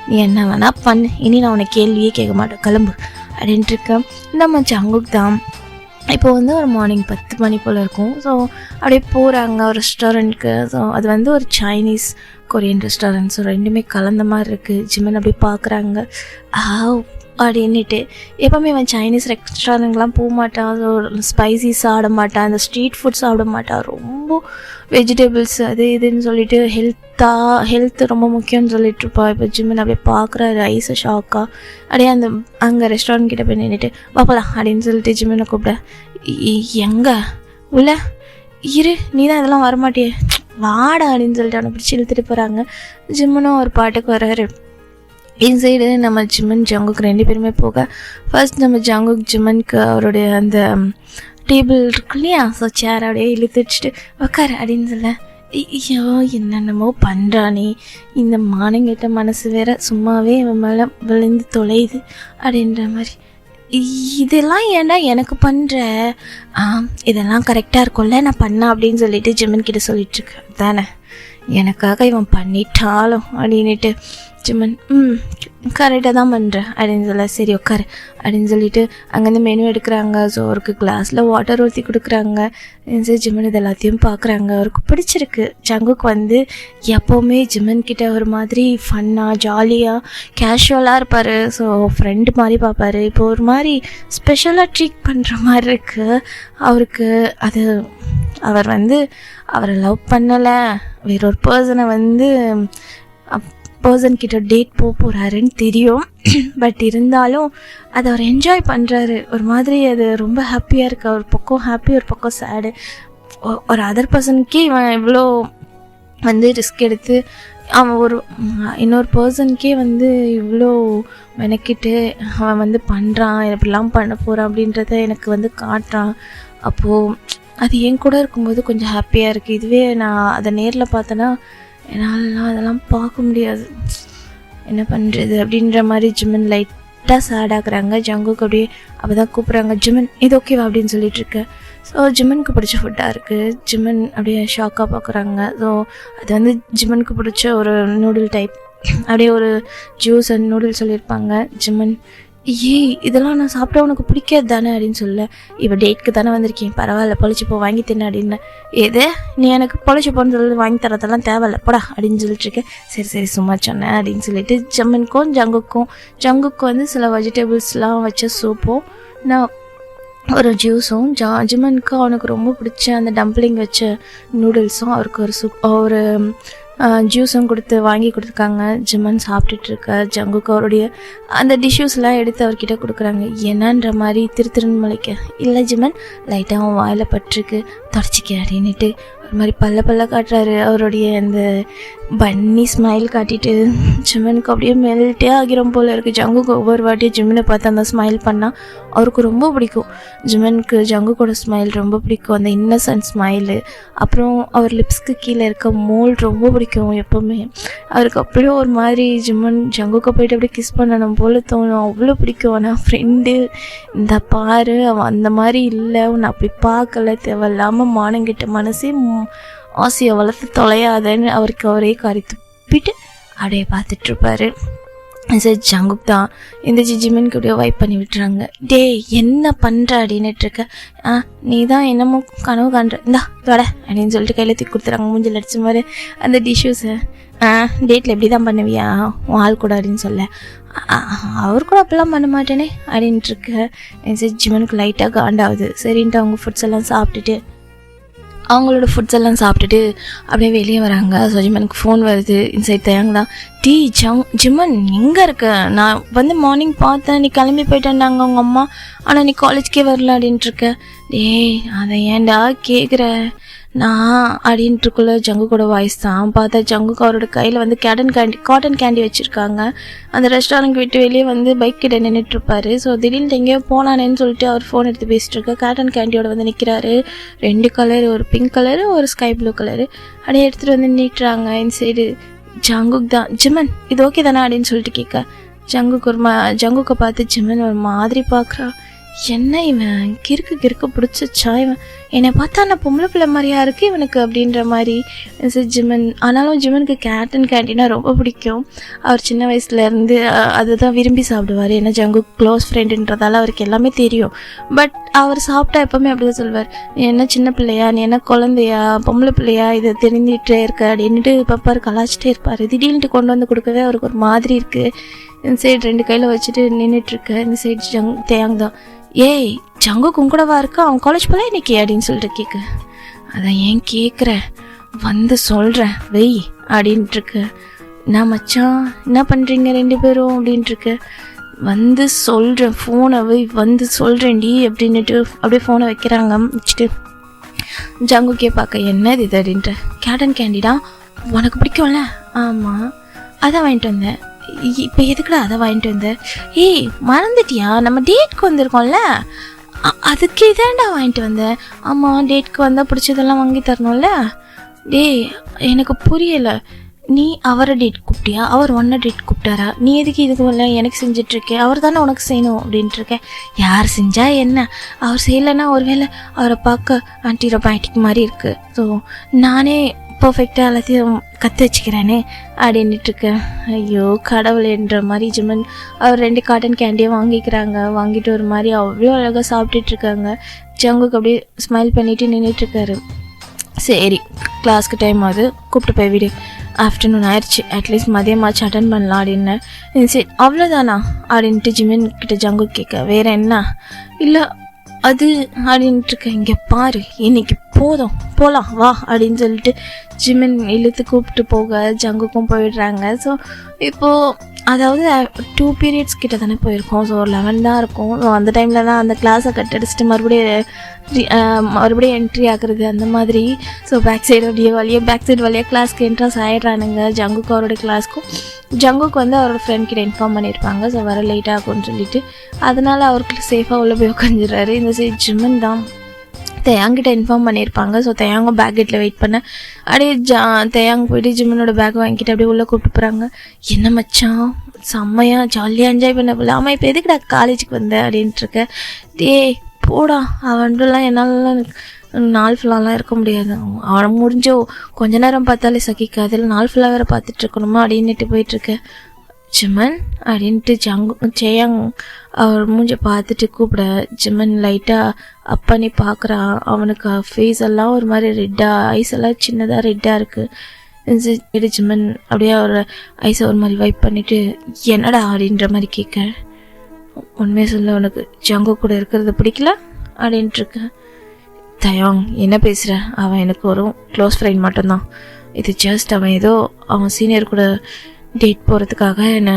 நீ என்ன வேணா பண்ணு, இனி நான் உனக்கு கேள்வியே கேட்க மாட்டேன், கிளம்பு அப்படின்ட்டு இருக்கேன். நம்ம ஜங்குக் தான் இப்போ வந்து ஒரு மார்னிங் 10 மணி போல் இருக்கும். ஸோ அப்படியே போகிறாங்க ஒரு ரெஸ்டாரண்ட்க்கு. ஸோ அது வந்து ஒரு சைனீஸ் கொரியன் ரெஸ்டாரண்ட். ஸோ ரெண்டுமே கலந்த மாதிரி இருக்குது. ஜிமன் அப்படியே பார்க்குறாங்க அப்படின்னுட்டு. எப்போவுமே அவன் சைனீஸ் ரெஸ்டாரண்ட்லாம் போக மாட்டான், ஸோ ஸ்பைசி சாப்பிட மாட்டான், அந்த ஸ்ட்ரீட் ஃபுட் சாப்பிட மாட்டான், ரொம்ப வெஜிடபிள்ஸ் அது இதுன்னு சொல்லிட்டு ஹெல்த்து ரொம்ப முக்கியம்னு சொல்லிட்டு இருப்பாள். இப்போ ஜிம்மன் அப்படியே பார்க்குற ரைஸை ஷாக்காக அப்படியே அங்கே ரெஸ்டாரண்ட் கிட்டே போய் நின்றுட்டு பாப்பலாம் அப்படின்னு சொல்லிட்டு ஜிம்மனை கூப்பிட. எங்கே உள்ள இரு, நீ தான் இதெல்லாம் வரமாட்டியே, வாடா அப்படின்னு சொல்லிட்டு அவனை பிடிச்சி இழுத்துட்டு போகிறாங்க. ஜிம்மனும் ஒரு பாட்டுக்கு வர்றாரு. இன்சைடு நம்ம ஜிமன் ஜங்குக் 2 பேருமே போக ஃபர்ஸ்ட் நம்ம ஜங்குக் ஜிமனுக்கு அவருடைய அந்த டேபிள் இருக்கு இல்லையா, ஸோ சேர் அப்படியே இழுத்து வச்சுட்டு உக்காரு அப்படின்னு சொல்ல. ஐயோ என்னென்னமோ பண்ணுறானே, இந்த மானங்கிட்ட மனசு வேற சும்மாவே அவன் மேலே விழுந்து தொலையுது அப்படின்ற மாதிரி. இதெல்லாம் ஏன்டா எனக்கு பண்ணுற, இதெல்லாம் கரெக்டாக இருக்கும்ல நான் பண்ணேன் அப்படின்னு சொல்லிட்டு ஜிமன் கிட்ட சொல்லிட்டுருக்கேன் தானே. எனக்காக இவன் பண்ணிட்டாலும் அப்படின்ட்டு ஜிமன் கரெக்டாக தான் பண்ணுறேன் அப்படின்னு சொல்ல, சரி உட்காரு அப்படின்னு சொல்லிட்டு அங்கேருந்து மெனு எடுக்கிறாங்க. ஸோ அவருக்கு கிளாஸில் வாட்டர் ஊற்றி கொடுக்குறாங்க. சரி ஜிமன் இது எல்லாத்தையும் பார்க்குறாங்க. அவருக்கு பிடிச்சிருக்கு. ஜங்குக்கு வந்து எப்போவுமே ஜிமன் கிட்ட ஒரு மாதிரி ஃபன்னாக ஜாலியாக கேஷுவலாக இருப்பார். ஸோ ஃப்ரெண்டு மாதிரி பார்ப்பார். இப்போ ஒரு மாதிரி ஸ்பெஷலாக ட்ரீட் பண்ணுற மாதிரி இருக்குது அவருக்கு. அது அவர் வந்து அவரை லவ் பண்ணலை, வேறொரு பர்சனை வந்து பர்சன்கிட்ட டேட் போகிறாருன்னு தெரியும். பட் இருந்தாலும் அதை அவர் என்ஜாய் பண்ணுறாரு. ஒரு மாதிரி அது ரொம்ப ஹாப்பியாக இருக்குது. ஒரு பக்கம் ஹாப்பி, ஒரு பக்கம் சேடு. ஒரு அதர் பர்சனுக்கே இவன் இவ்வளோ வந்து ரிஸ்க் எடுத்து அவன் ஒரு இன்னொரு பர்சனுக்கே வந்து இவ்வளோ மெனக்கிட்டு அவன் வந்து பண்ணுறான், எப்படிலாம் பண்ண போகிறான் அப்படின்றத எனக்கு வந்து காட்டுறான். அப்போது அது என் கூட இருக்கும்போது கொஞ்சம் ஹாப்பியாக இருக்குது. இதுவே நான் அதை நேரில் பார்த்தேன்னா என்னாலலாம் அதெல்லாம் பார்க்க முடியாது, என்ன பண்ணுறது அப்படின்ற மாதிரி ஜிமன் லைட்டாக சேடாகிறாங்க. ஜங்குக்கு அப்படியே அப்போ தான் கூப்பிட்றாங்க, ஜிமன் இது ஓகேவா அப்படின்னு சொல்லிட்டுருக்கேன். ஸோ ஜிமனுக்கு பிடிச்ச ஃபுட்டாக இருக்குது. ஜிமன் அப்படியே ஷாக்காக பார்க்குறாங்க. ஸோ அது வந்து ஜிமனுக்கு பிடிச்ச ஒரு நூடுல் டைப், அப்படியே ஒரு ஜூஸ் அண்ட் நூடுல்ஸ் சொல்லியிருப்பாங்க. ஜிமன் இதெல்லாம் நான் சாப்பிட்டா உனக்கு பிடிக்காது தானே அப்படின்னு சொல்ல, இப்போ டேட்க்கு தானே வந்திருக்கேன், பரவாயில்ல பொழைச்சி போ வாங்கி தின்னு அப்படின்னு. எது நீ எனக்கு பொழைச்சி போன்னு சொல்லி வாங்கி தரதெல்லாம் தேவையில்ல போடா அப்படின்னு சொல்லிட்டுருக்கேன். சரி சரி சும்மா சொன்னேன் அப்படின்னு சொல்லிட்டு ஜங்குக்கும் வந்து சில வெஜிடபிள்ஸ்லாம் வச்ச சூப்பும் நான் ஒரு ஜூஸும் ஜிமனுக்கு அவனுக்கு ரொம்ப பிடிச்ச அந்த டம்ப்ளிங் வச்ச நூடுல்ஸும் அவருக்கு ஒரு ஒரு ஜூஸும் வாங்கி கொடுத்துருக்காங்க. ஜிமன் சாப்பிட்டுட்ருக்க. ஜங்குக்கு அவருடைய அந்த டிஷ்யூஸ்லாம் எடுத்து அவர்கிட்ட கொடுக்குறாங்க. என்னன்ற மாதிரி திருன்னு முளைக்க, இல்லை ஜிமன் லைட்டாக அவன் வாயில் பட்டிருக்கு தொடச்சிக்க அப்படின்ட்டு ஒரு மாதிரி பல்ல காட்டுறாரு. அவருடைய அந்த பன்னி ஸ்மைல் காட்டிட்டு ஜிமனுக்கு அப்படியே மெல்ட்டே ஆகிரும் போல் இருக்குது. ஜங்குக்கு ஒவ்வொரு வாட்டியும் ஜிமனை பார்த்து அந்த ஸ்மைல் பண்ணால் அவருக்கு ரொம்ப பிடிக்கும். ஜிமனுக்கு ஜங்குக்கோட ஸ்மைல் ரொம்ப பிடிக்கும், அந்த இன்னசென்ட் ஸ்மைலு. அப்புறம் அவர் லிப்ஸ்க்கு கீழே இருக்க மோல் ரொம்ப பிடிக்கும் எப்போவுமே அவருக்கு. அப்படியே ஒரு மாதிரி ஜங்குக்கு போயிட்டு அப்படியே கிஸ் பண்ணணும் போல் தோணும், அவ்வளோ பிடிக்கும். ஆனால் ஃப்ரெண்டு இந்த பாரு அவன் அந்த மாதிரி இல்லை, உன்னை அப்படி பார்க்கல, தேவையில்லாமல் மானங்கிட்ட மனசே ஆசையை வளர்த்து தொலையாதன்னு அவருக்கு அவரே காரி துப்பிட்டு அப்படியே பார்த்துட்ருப்பாரு. சரி ஜங்குக் தான் இந்த ஜிமனுக்கு அப்படியே வைப் பண்ணி விட்டுறாங்க. டே என்ன பண்ணுற அப்படின்னுட்டுருக்க, நீ தான் என்னமோ கனவு காண்ற, இந்தா தொட அப்படின்னு சொல்லிட்டு கையில் தூக்கி கொடுத்துறாங்க. மூஞ்சில் அடிச்ச மாதிரி அந்த டிஷ்யூஸை. டேட்டில் எப்படி தான் பண்ணுவியா உன் ஆள் கூட அப்படின்னு சொல்ல, அவர் கூட அப்பெல்லாம் பண்ண மாட்டேனே அப்படின்ட்டுருக்க. சரி ஜிமனுக்கு லைட்டாக காண்டாகுது. சரின்ட்டு அவங்க ஃபுட்ஸ் எல்லாம் சாப்பிட்டுட்டு அப்படியே வெளியே வராங்க. ஸோ ஜிமனுக்கு ஃபோன் வருது. இன்சைட் தயாங்க தான், ஜிமன் எங்கே இருக்க, நான் வந்து மார்னிங் பார்த்தேன் நீ கிளம்பி போயிட்டேன்னாங்க உங்கள் அம்மா, ஆனால் நீ காலேஜ்க்கே வரல அப்படின்ட்டுருக்க. அதை ஏன்டா கேட்குற நான் அப்படின்ட்டுருக்குள்ள ஜங்கு கூட வாய்ஸ் தான். பார்த்தா ஜங்குக்கு அவரோட கையில் வந்து காட்டன் கேண்டி வச்சுருக்காங்க. அந்த ரெஸ்டாரண்ட் விட்டு வெளியே வந்து பைக் கிட்ட நின்றுட்டுருப்பாரு. ஸோ திடீர்னு எங்கேயோ போனானேன்னு சொல்லிட்டு அவர் ஃபோன் எடுத்து பேசிட்டுருக்க. காட்டன் கேண்டியோட வந்து நிற்கிறாரு. 2 கலர், ஒரு பிங்க் கலரு ஒரு ஸ்கை ப்ளூ கலரு அப்படியே எடுத்துகிட்டு வந்து நீட்டுறாங்க. இந்த சைடு ஜங்குக்கு தான், ஜிமன் இது ஓகே தானே அப்படின்னு சொல்லிட்டு கேட்க, ஜங்குக்கை பார்த்து ஜிமன் ஒரு மாதிரி பார்க்குறா. என்ன இவன் கிறுக்கு பிடிச்சா, இவன் என்னை பார்த்தா நான் பொம்பளை பிள்ளை மாதிரியா இருக்குது இவனுக்கு அப்படின்ற மாதிரி ஜிமன். ஆனாலும் ஜிமனுக்கு கேட்டன் கேண்டினா ரொம்ப பிடிக்கும். அவர் சின்ன வயசுலேருந்து அதுதான் விரும்பி சாப்பிடுவார். ஏன்னா ஜங்கு க்ளோஸ் ஃப்ரெண்டுன்றதால அவருக்கு எல்லாமே தெரியும். பட் அவர் சாப்பிட்டா எப்போவுமே அப்படி தான் சொல்வார், நீ என்ன சின்ன பிள்ளையா, நீ என்ன குழந்தையா, பொம்பளை பிள்ளையா, இதை தெரிஞ்சிட்டே இருக்க அப்படின்ட்டு பாப்பார் கலாச்சிட்டே இருப்பார். திடீர்னுட்டு கொண்டு வந்து கொடுக்கவே அவருக்கு ஒரு மாதிரி இருக்குது. இந்த சைடு 2 கையில் வச்சுட்டு நின்றுட்டுருக்க. இந்த சைடு தேயாங் தான், ஏய் ஜங்குக்கு கூடவா இருக்கா, அவன் காலேஜ் போல இன்னைக்கு அப்படின்னு சொல்லிட்டு கேட்க. அதான் ஏன் கேட்குற, வந்து சொல்கிறேன் வெய் அப்படின்ட்டுருக்கு. நான் மச்சான் என்ன பண்ணுறீங்க 2 பேரும் அப்படின்ட்டுருக்கு. வந்து சொல்கிறேன், ஃபோனை வந்து சொல்கிறேன்டி அப்படின்ட்டு அப்படியே ஃபோனை வைக்கிறாங்க. வச்சுட்டு ஜங்குக்கே பார்க்க என்னது இது அப்படின்ட்டு. கேட்டன் கேண்டிடா உனக்கு பிடிக்கும்ல, ஆமாம் அதான் வாங்கிட்டு வந்தேன். இப்போ எதுக்குடா அதை வாங்கிட்டு வந்தேன், மறந்துட்டியா நம்ம டேட்க்கு வந்திருக்கோம்ல அதுக்கு இதாண்டா வாங்கிட்டு வந்தேன். ஆமாம் டேட்க்கு வந்தால் பிடிச்சதெல்லாம் வாங்கி தரணும்ல. எனக்கு புரியலை, நீ அவரை டேட் கூப்பிட்டியா, அவர் ஒன்றை டேட் கூப்பிட்டாரா, நீ எதுக்கு இதுக்கு வரல எனக்கு செஞ்சிட்ருக்கேன், அவர் தானே உனக்கு செய்யணும் அப்படின்ட்டுருக்கேன். யார் செஞ்சால் என்ன, அவர் செய்யலைன்னா ஒருவேளை அவரை பார்க்க ஆன்டி ரொமான்டிக் மாதிரி இருக்குது. ஸோ நானே பர்ஃபெக்டாக எல்லாத்தையும் கற்று வச்சுக்கிறேனே அப்படின்ட்டுருக்கேன். ஐயோ கடவுளேன்ற மாதிரி ஜிமன் அவர் 2 காட்டன் கேண்டியும் வாங்கிக்கிறாங்க. வாங்கிட்டு ஒரு மாதிரி அவ்வளோ அழகாக சாப்பிட்டுட்ருக்காங்க. ஜங்குக்கு அப்படியே ஸ்மைல் பண்ணிவிட்டு நின்றுட்டுருக்காரு. சரி கிளாஸ்க்கு டைம் ஆகுது, கூப்பிட்டு போய் விடு, ஆஃப்டர்நூன் ஆயிடுச்சு, அட்லீஸ்ட் மதியமாச்சு அட்டன் பண்ணலாம் அப்படின்னு. சரி அவ்வளோதானா அப்படின்ட்டு ஜிமின் கிட்ட ஜங்கு கேட்க, வேறு என்ன இல்லை அது அப்படின்ட்டுருக்கேன். இங்கே பாரு இன்னைக்கு போதும் போகலாம் வா அப்படின்னு சொல்லிட்டு ஜிமின் இழுத்து கூப்பிட்டு போக ஜங்குக்கும் போயிடுறாங்க. ஸோ இப்போது அதாவது 2 periods கிட்ட தானே போயிருக்கோம். ஸோ 11 தான் இருக்கும். ஸோ அந்த டைமில் தான் அந்த கிளாஸை கட் அடிச்சுட்டு மறுபடியும் என்ட்ரி ஆகுறது அந்த மாதிரி. ஸோ பேக் சைடு வழியாக கிளாஸ்க்கு என்ட்ரன்ஸ் ஆகிடுறானுங்க. ஜங்குக்கு அவரோட கிளாஸ்க்கும் ஜங்குக்கு வந்து அவரோட ஃப்ரெண்ட் கிட்ட இன்ஃபார்ம் பண்ணியிருப்பாங்க. ஸோ வர லேட் ஆகும்னு சொல்லிட்டு அதனால் அவருக்கு சேஃபாக உள்ளே போய் உட்காந்துடுறாரு. இந்த சைடு ஜிமன் தான் தேயாங்கிட்ட இன்ஃபார்ம் பண்ணியிருப்பாங்க. ஸோ தேயாங்க பேக்கெட்டில் வெயிட் பண்ண அப்படியே தேயாங்க போயிட்டு ஜிம்மனோட பேக் வாங்கிட்டு அப்படியே உள்ளே கூப்பிட்டு போகிறாங்க. என்ன மச்சான் செம்மையாக ஜாலியாக என்ஜாய் பண்ண போல, ஆமாம் இப்போ எதுக்குடா காலேஜுக்கு வந்தேன் அப்படின்ட்டுருக்க. போடா அவன்லாம் என்னாலலாம் நாள் ஃபுல்லாலாம் இருக்க முடியாது, அவனை முடிஞ்சோ கொஞ்ச நேரம் பார்த்தாலே சகிக்காது, இல்லை நாள் ஃபுல்லாக வேறு பார்த்துட்ருக்கணுமா அப்படின்னுட்டு போயிட்டுருக்கேன். ஜிமன் அப்படின்ட்டு சேயாங் அவர் மூஞ்ச பார்த்துட்டு கூப்பிட ஜிமன் லைட்டாக அப் பண்ணி பார்க்குறான். அவனுக்கு ஃபேஸ் எல்லாம் ஒரு மாதிரி ரெட்டாக, ஐஸ் எல்லாம் சின்னதாக ரெட்டாக இருக்குது. ஜிமன் அப்படியே அவர் ஐஸை ஒரு மாதிரி வைப் பண்ணிவிட்டு என்னடா அப்படின்ற மாதிரி கேட்க, உண்மையை சொல்ல உனக்கு ஜங்கு கூட இருக்கிறது பிடிக்கல அப்படின்ட்டுருக்கேன். தயாங் என்ன பேசுகிற, அவன் எனக்கு ஒரு க்ளோஸ் ஃப்ரெண்ட் மட்டும்தான், இது ஜஸ்ட் அவன் ஏதோ அவன் சீனியர் கூட டேட் போகிறதுக்காக என்னை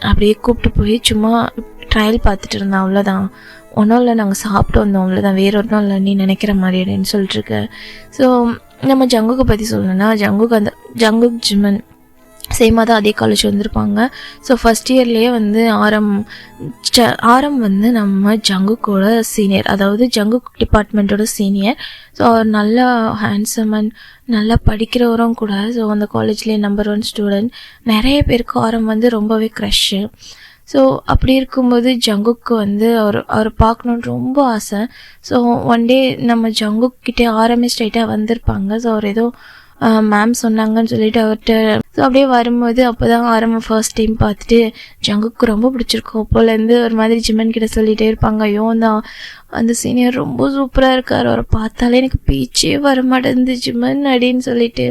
அப்படியே கூப்பிட்டு போய் சும்மா ட்ரையல் பார்த்துட்டு இருந்தான், அவ்வளோதான், ஒன்றும் இல்லை, நாங்கள் சாப்பிட்டு வந்தோம், அவ்வளோதான், வேறு ஒன்றும் இல்லை நீ நினைக்கிற மாதிரி அப்படின்னு சொல்லிட்டுருக்க. ஸோ நம்ம ஜங்குக்கு பற்றி சொல்லணும்னா ஜங்குக் ஜிமன் சேமாக தான் அதே காலேஜ் வந்திருப்பாங்க. ஸோ ஃபஸ்ட் இயர்லேயே வந்து ஆரம் வந்து நம்ம ஜங்குக்கோட சீனியர், அதாவது ஜங்குக் டிபார்ட்மெண்ட்டோட சீனியர். ஸோ அவர் நல்லா ஹேண்ட்ஸம் அண்ட் நல்லா படிக்கிறவரும் கூட. ஸோ அந்த காலேஜ்லேயே நம்பர் 1 ஸ்டூடெண்ட். நிறைய பேருக்கு ஆரம் வந்து ரொம்பவே க்ரஷ்ஷு. ஸோ அப்படி இருக்கும்போது ஜங்குக்கு வந்து அவர் பார்க்கணுன்னு ரொம்ப ஆசை. ஸோ ஒன் டே நம்ம ஜங்குக்கிட்டே ஆரமே ஸ்ட்ரைட்டாக வந்திருப்பாங்க. ஸோ அவர் ஏதோ மேம் சொன்னாங்கன்னு சொல்லிட்டு அவர்கிட்ட ஸோ அப்படியே வரும்போது அப்போ தான் ஆரம்ப ஃபர்ஸ்ட் டைம் பார்த்துட்டு ஜங்குக்கு ரொம்ப பிடிச்சிருக்கும். அப்போலேருந்து ஒரு மாதிரி ஜிமன் கிட்ட சொல்லிகிட்டே இருப்பாங்க, ஐயோ அந்த சீனியர் ரொம்ப சூப்பராக இருக்கார், அவரை பார்த்தாலே எனக்கு பேச்சே வர மாட்டேங்குது ஜிமன் அப்படின்னு சொல்லிட்டு.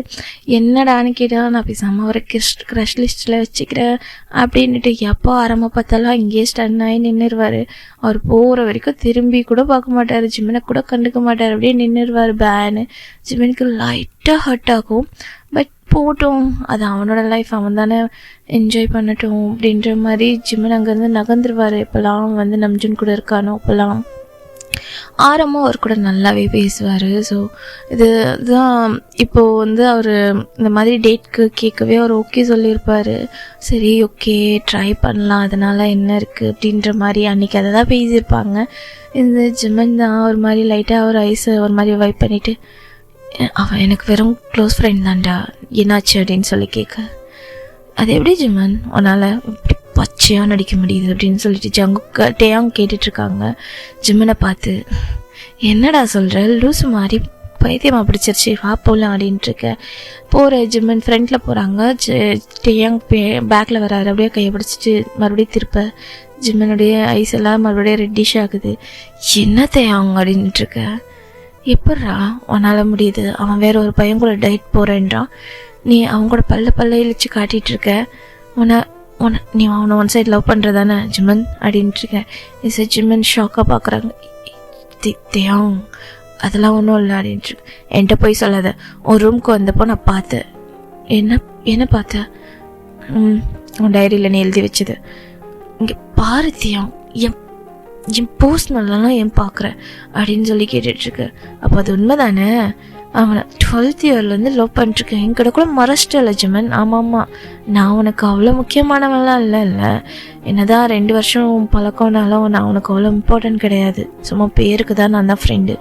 என்னடான்னு கேட்டால் நான் பேசாமல் அவரை க்ரஷ் லிஸ்ட்டில் வச்சுக்கிறேன் அப்படின்ட்டு எப்போ ஆரம்ப பார்த்தாலும் அங்கேயே ஸ்டன் ஆகி நின்றுருவார். அவர் போகிற வரைக்கும் திரும்பி கூட பார்க்க மாட்டார், ஜிமனை கூட கண்டுக்க மாட்டார், அப்படியே நின்றுருவார் பேனு. ஜிமனுக்கு லைட்டாக ஹர்ட் ஆகும். பட் போட்டோம், அது அவனோட லைஃப், அவன் தானே என்ஜாய் பண்ணட்டும் அப்படின்ற மாதிரி ஜிமன் அங்கேருந்து நகர்ந்துருவார். இப்போலாம் வந்து நம்ஜுன் கூட இருக்கானோ அப்போல்லாம் ஆரமும் அவர் கூட நல்லாவே பேசுவார். ஸோ இதுதான் இப்போது வந்து அவர் இந்த மாதிரி டேட்க்கு கேட்கவே அவர் ஓகே சொல்லியிருப்பார். சரி ஓகே ட்ரை பண்ணலாம், அதனால் என்ன இருக்குது அப்படின்ற மாதிரி அன்றைக்கி அதை தான் பேசியிருப்பாங்க. இந்த ஜிமன் தான் ஒரு மாதிரி லைட்டாக அவர் ஐஸை ஒரு மாதிரி வைப் பண்ணிவிட்டு, அவன் எனக்கு வெறும் க்ளோஸ் ஃப்ரெண்ட் தான்டா, என்னாச்சு அப்படின்னு சொல்லி கேட்க, அது எப்படி ஜிமன் உன்னால் இப்படி பச்சையாக நடிக்க முடியுது அப்படின்னு சொல்லிட்டு டேயாங் கேட்டுட்ருக்காங்க ஜிம்மனை பார்த்து. என்னடா சொல்கிற, லூசு மாதிரி பைத்தியமாக பிடிச்சிருச்சு, வா போகலாம் அப்படின்ட்டுருக்க. போகிற ஜிம்மன் ஃப்ரண்ட்டில் போகிறாங்க. டேயாங் பேக்கில் வராரு, அப்படியே கையை பிடிச்சிட்டு மறுபடியும் திருப்ப ஜிம்மனுடைய ஐஸ் எல்லாம் மறுபடியும் ரெட்டிஷ் ஆகுது. என்ன தேயாங் அப்படின்ட்டுருக்க, எப்பட்றா உன்னால் முடியுது, அவன் வேற ஒரு பையன் கூட டைட் போகிறேன்றான், நீ அவங்க கூட பல்ல இழிச்சு காட்டிகிட்ருக்க, நீ அவனை ஒன் சைட் லவ் பண்ணுறதானே ஜிமன் அப்படின்ட்டுருக்கேன். இஸ் ஜிமன் ஷாக்காக பார்க்குறாங்க. தேயாங் அதெல்லாம் ஒன்றும் இல்லை அப்படின்ட்டுருக்கு. என்கிட்ட போய் சொல்லாத, ஒரு ரூமுக்கு வந்தப்போ நான் பார்த்தேன். என்ன பார்த்தேன், உன் டைரியில் நீ எழுதி வச்சது, இங்கே பாரு தேயாங், என் பர்சனல்லாம் ஏன் பார்க்குற அப்படின்னு சொல்லி கேட்டுட்ருக்கு. அப்போ அது உண்மை தானே, அவனை 12th இயர்லேருந்து லவ் பண்ணிட்டுருக்கேன், என்கிட்ட கூட மறைச்சிட்டல ஜிமன். ஆமாம் நான் உனக்கு அவ்வளோ முக்கியமானவெல்லாம் இல்லை, என்னதான் 2 வருஷம் பழக்கம்னாலும் நான் உனக்கு அவ்வளோ இம்பார்ட்டன்ட் கிடையாது, சும்மா பேருக்கு தான் நான் தான் ஃப்ரெண்டு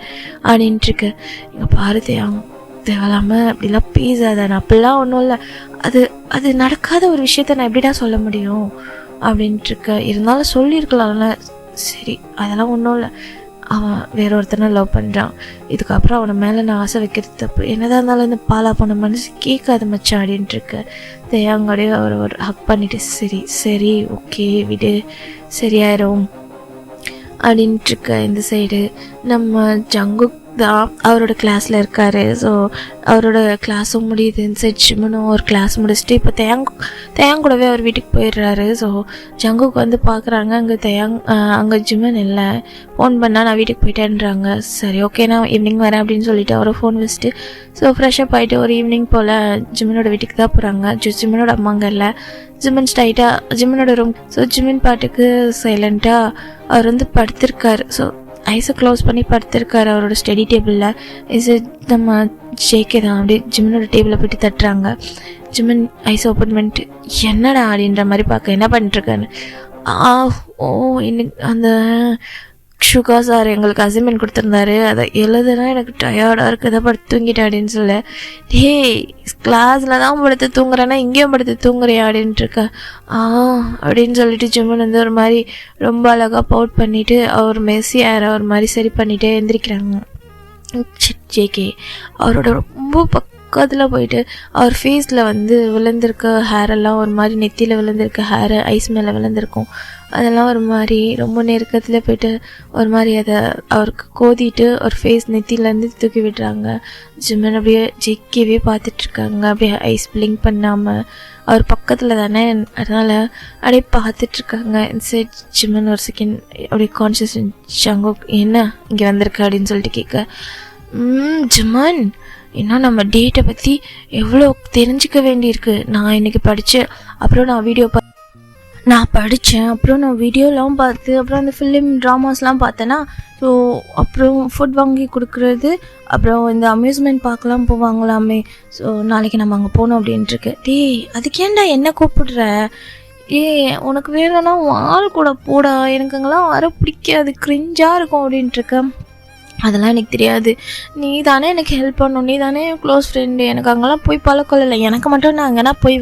அப்படின்ட்டுருக்கு. இங்கே பாரு தேவையில்லாமல் அப்படிலாம் பேசாத, நான் அப்படிலாம் ஒன்றும் இல்லை, அது நடக்காத ஒரு விஷயத்த நான் எப்படிடா சொல்ல முடியும் அப்படின்ட்டுருக்க. இருந்தாலும் சொல்லியிருக்கலாம்ல. சரி அதெல்லாம் ஒன்றும் இல்லை, அவன் வேற ஒருத்தனை லவ் பண்ணுறான். இதுக்கப்புறம் அவனை மேலே நான் ஆசை வைக்கிறது தப்பு. என்னதான் இருந்தாலும் இந்த பாலா போன மனசு கேட்காது மச்சான் அப்படின்ட்டுருக்க. தேங்காடியே அவரை ஒரு ஹக் பண்ணிட்டு சரி சரி ஓகே விடு சரியாயிரும் அப்படின்ட்டுருக்க. இந்த சைடு நம்ம ஜங்குக் தான் அவரோட கிளாஸில் இருக்கார். ஸோ அவரோட கிளாஸும் முடியுது. இந்த சைட் ஜிமனும் ஒரு கிளாஸ் முடிச்சுட்டு இப்போ தேங்கூடவே அவர் வீட்டுக்கு போயிடுறாரு. ஸோ ஜங்குக்கு வந்து பார்க்குறாங்க, அங்கே ஜிமன் இல்லை. ஃபோன் பண்ணால் நான் வீட்டுக்கு போயிட்டேன்றாங்க. சரி ஓகே நான் ஈவினிங் வரேன் அப்படின்னு சொல்லிட்டு அவரை ஃபோன் வச்சுட்டு ஸோ ஃப்ரெஷ்ஷப் ஆகிட்டு ஒரு ஈவினிங் போல் ஜிமனோட வீட்டுக்கு தான் போகிறாங்க. ஜிமனோட அம்மாங்க இல்லை. ஜிமன் ஸ்ட்ரைட்டாக ஜிமனோட ரூம். ஸோ ஜிமன் பாட்டுக்கு சைலண்ட்டாக அவர் வந்து படுத்திருக்காரு. ஸோ ஐஸை க்ளோஸ் பண்ணி படுத்திருக்காரு அவரோட ஸ்டடி டேபிளில். இது நம்ம ஜேகே தான் அப்படியே ஜிமனோட டேபிளை போய்ட்டு தட்டுறாங்க. ஜிமன் ஐஸ் ஓப்பன் பண்ணிட்டு என்னடா அப்படின்ற மாதிரி பார்க்க என்ன பண்ணிட்டுருக்கான்னு. ஓ இன்னைக்கு அந்த சுகா சார் எங்களுக்கு அசைன்மெண்ட் கொடுத்துருந்தாரு, அதை எழுதுனா எனக்கு டயர்டாக இருக்குது, படுத்து தூங்கிட்டேன் அப்படின்னு சொல்ல. கிளாஸில் தான் படுத்து தூங்குறேன்னா இங்கேயும் படுத்து தூங்குறேன் அப்படின்ட்டுருக்க. அப்படின்னு சொல்லிட்டு ஜிம்மன் வந்து ஒரு மாதிரி ரொம்ப அழகாக பவுட் பண்ணிவிட்டு அவர் மெஸ்ஸி ஏற ஒரு மாதிரி சரி பண்ணிகிட்டே எழுந்திரிக்கிறாங்க. ஜேகே அவரோட ரொம்ப பக்கத்தில் போயிட்டு அவர் ஃபேஸில் வந்து விழுந்திருக்க ஹேரெல்லாம் ஒரு மாதிரி நெத்தியில் விழுந்திருக்க ஹேரு ஐஸ் மேலே விழுந்திருக்கும். அதெல்லாம் ஒரு மாதிரி ரொம்ப நெருக்கத்தில் போய்ட்டு ஒரு மாதிரி அதை அவருக்கு கோதிட்டு ஒரு ஃபேஸ் நெத்திலேருந்து தூக்கி விடுறாங்க. ஜிம்மன் அப்படியே ஜெக்கியவே பார்த்துட்ருக்காங்க, அப்படியே ஐஸ் பிளிங்க் பண்ணாமல். அவர் பக்கத்தில் தானே, அதனால் அப்படியே பார்த்துட்ருக்காங்க. இன்சைட் ஜிம்மன் ஒரு செகண்ட் அப்படியே கான்ஷியஸ் ஜங்குக் என்ன இங்கே வந்திருக்க அப்படின்னு சொல்லிட்டு கேட்க, ஜிம்மன் இன்னும் நம்ம டேட்டை பற்றி எவ்வளோ தெரிஞ்சிக்க வேண்டியிருக்கு. நான் இன்றைக்கி படித்தேன், அப்புறம் நான் படித்தேன், அப்புறம் நான் வீடியோலாம் பார்த்து, அப்புறம் அந்த ஃபிலிம் ட்ராமாஸ்லாம் பார்த்தேன்னா, ஸோ அப்புறம் ஃபுட் வாங்கி கொடுக்குறது, அப்புறம் இந்த அம்யூஸ்மெண்ட் பார்க்கலாம் போவாங்களாமே. ஸோ நாளைக்கு நம்ம அங்கே போகணும் அப்படின்ட்டுருக்கு. அதுக்கேண்டா என்ன கூப்பிடுற? உனக்கு வேணும்னா ஆள் கூட போடா, எனக்கு அங்கெல்லாம் வர பிடிக்காது, கிரிஞ்சாக இருக்கும் அப்படின்ட்டுருக்க. அதெல்லாம் எனக்கு தெரியாது, நீ தானே எனக்கு ஹெல்ப் பண்ணணும், நீ தானே க்ளோஸ் ஃப்ரெண்டு, எனக்கு அங்கெல்லாம் போய் பழக்கம் இல்லை, எனக்கு மட்டும் நான் அங்கேனா போய்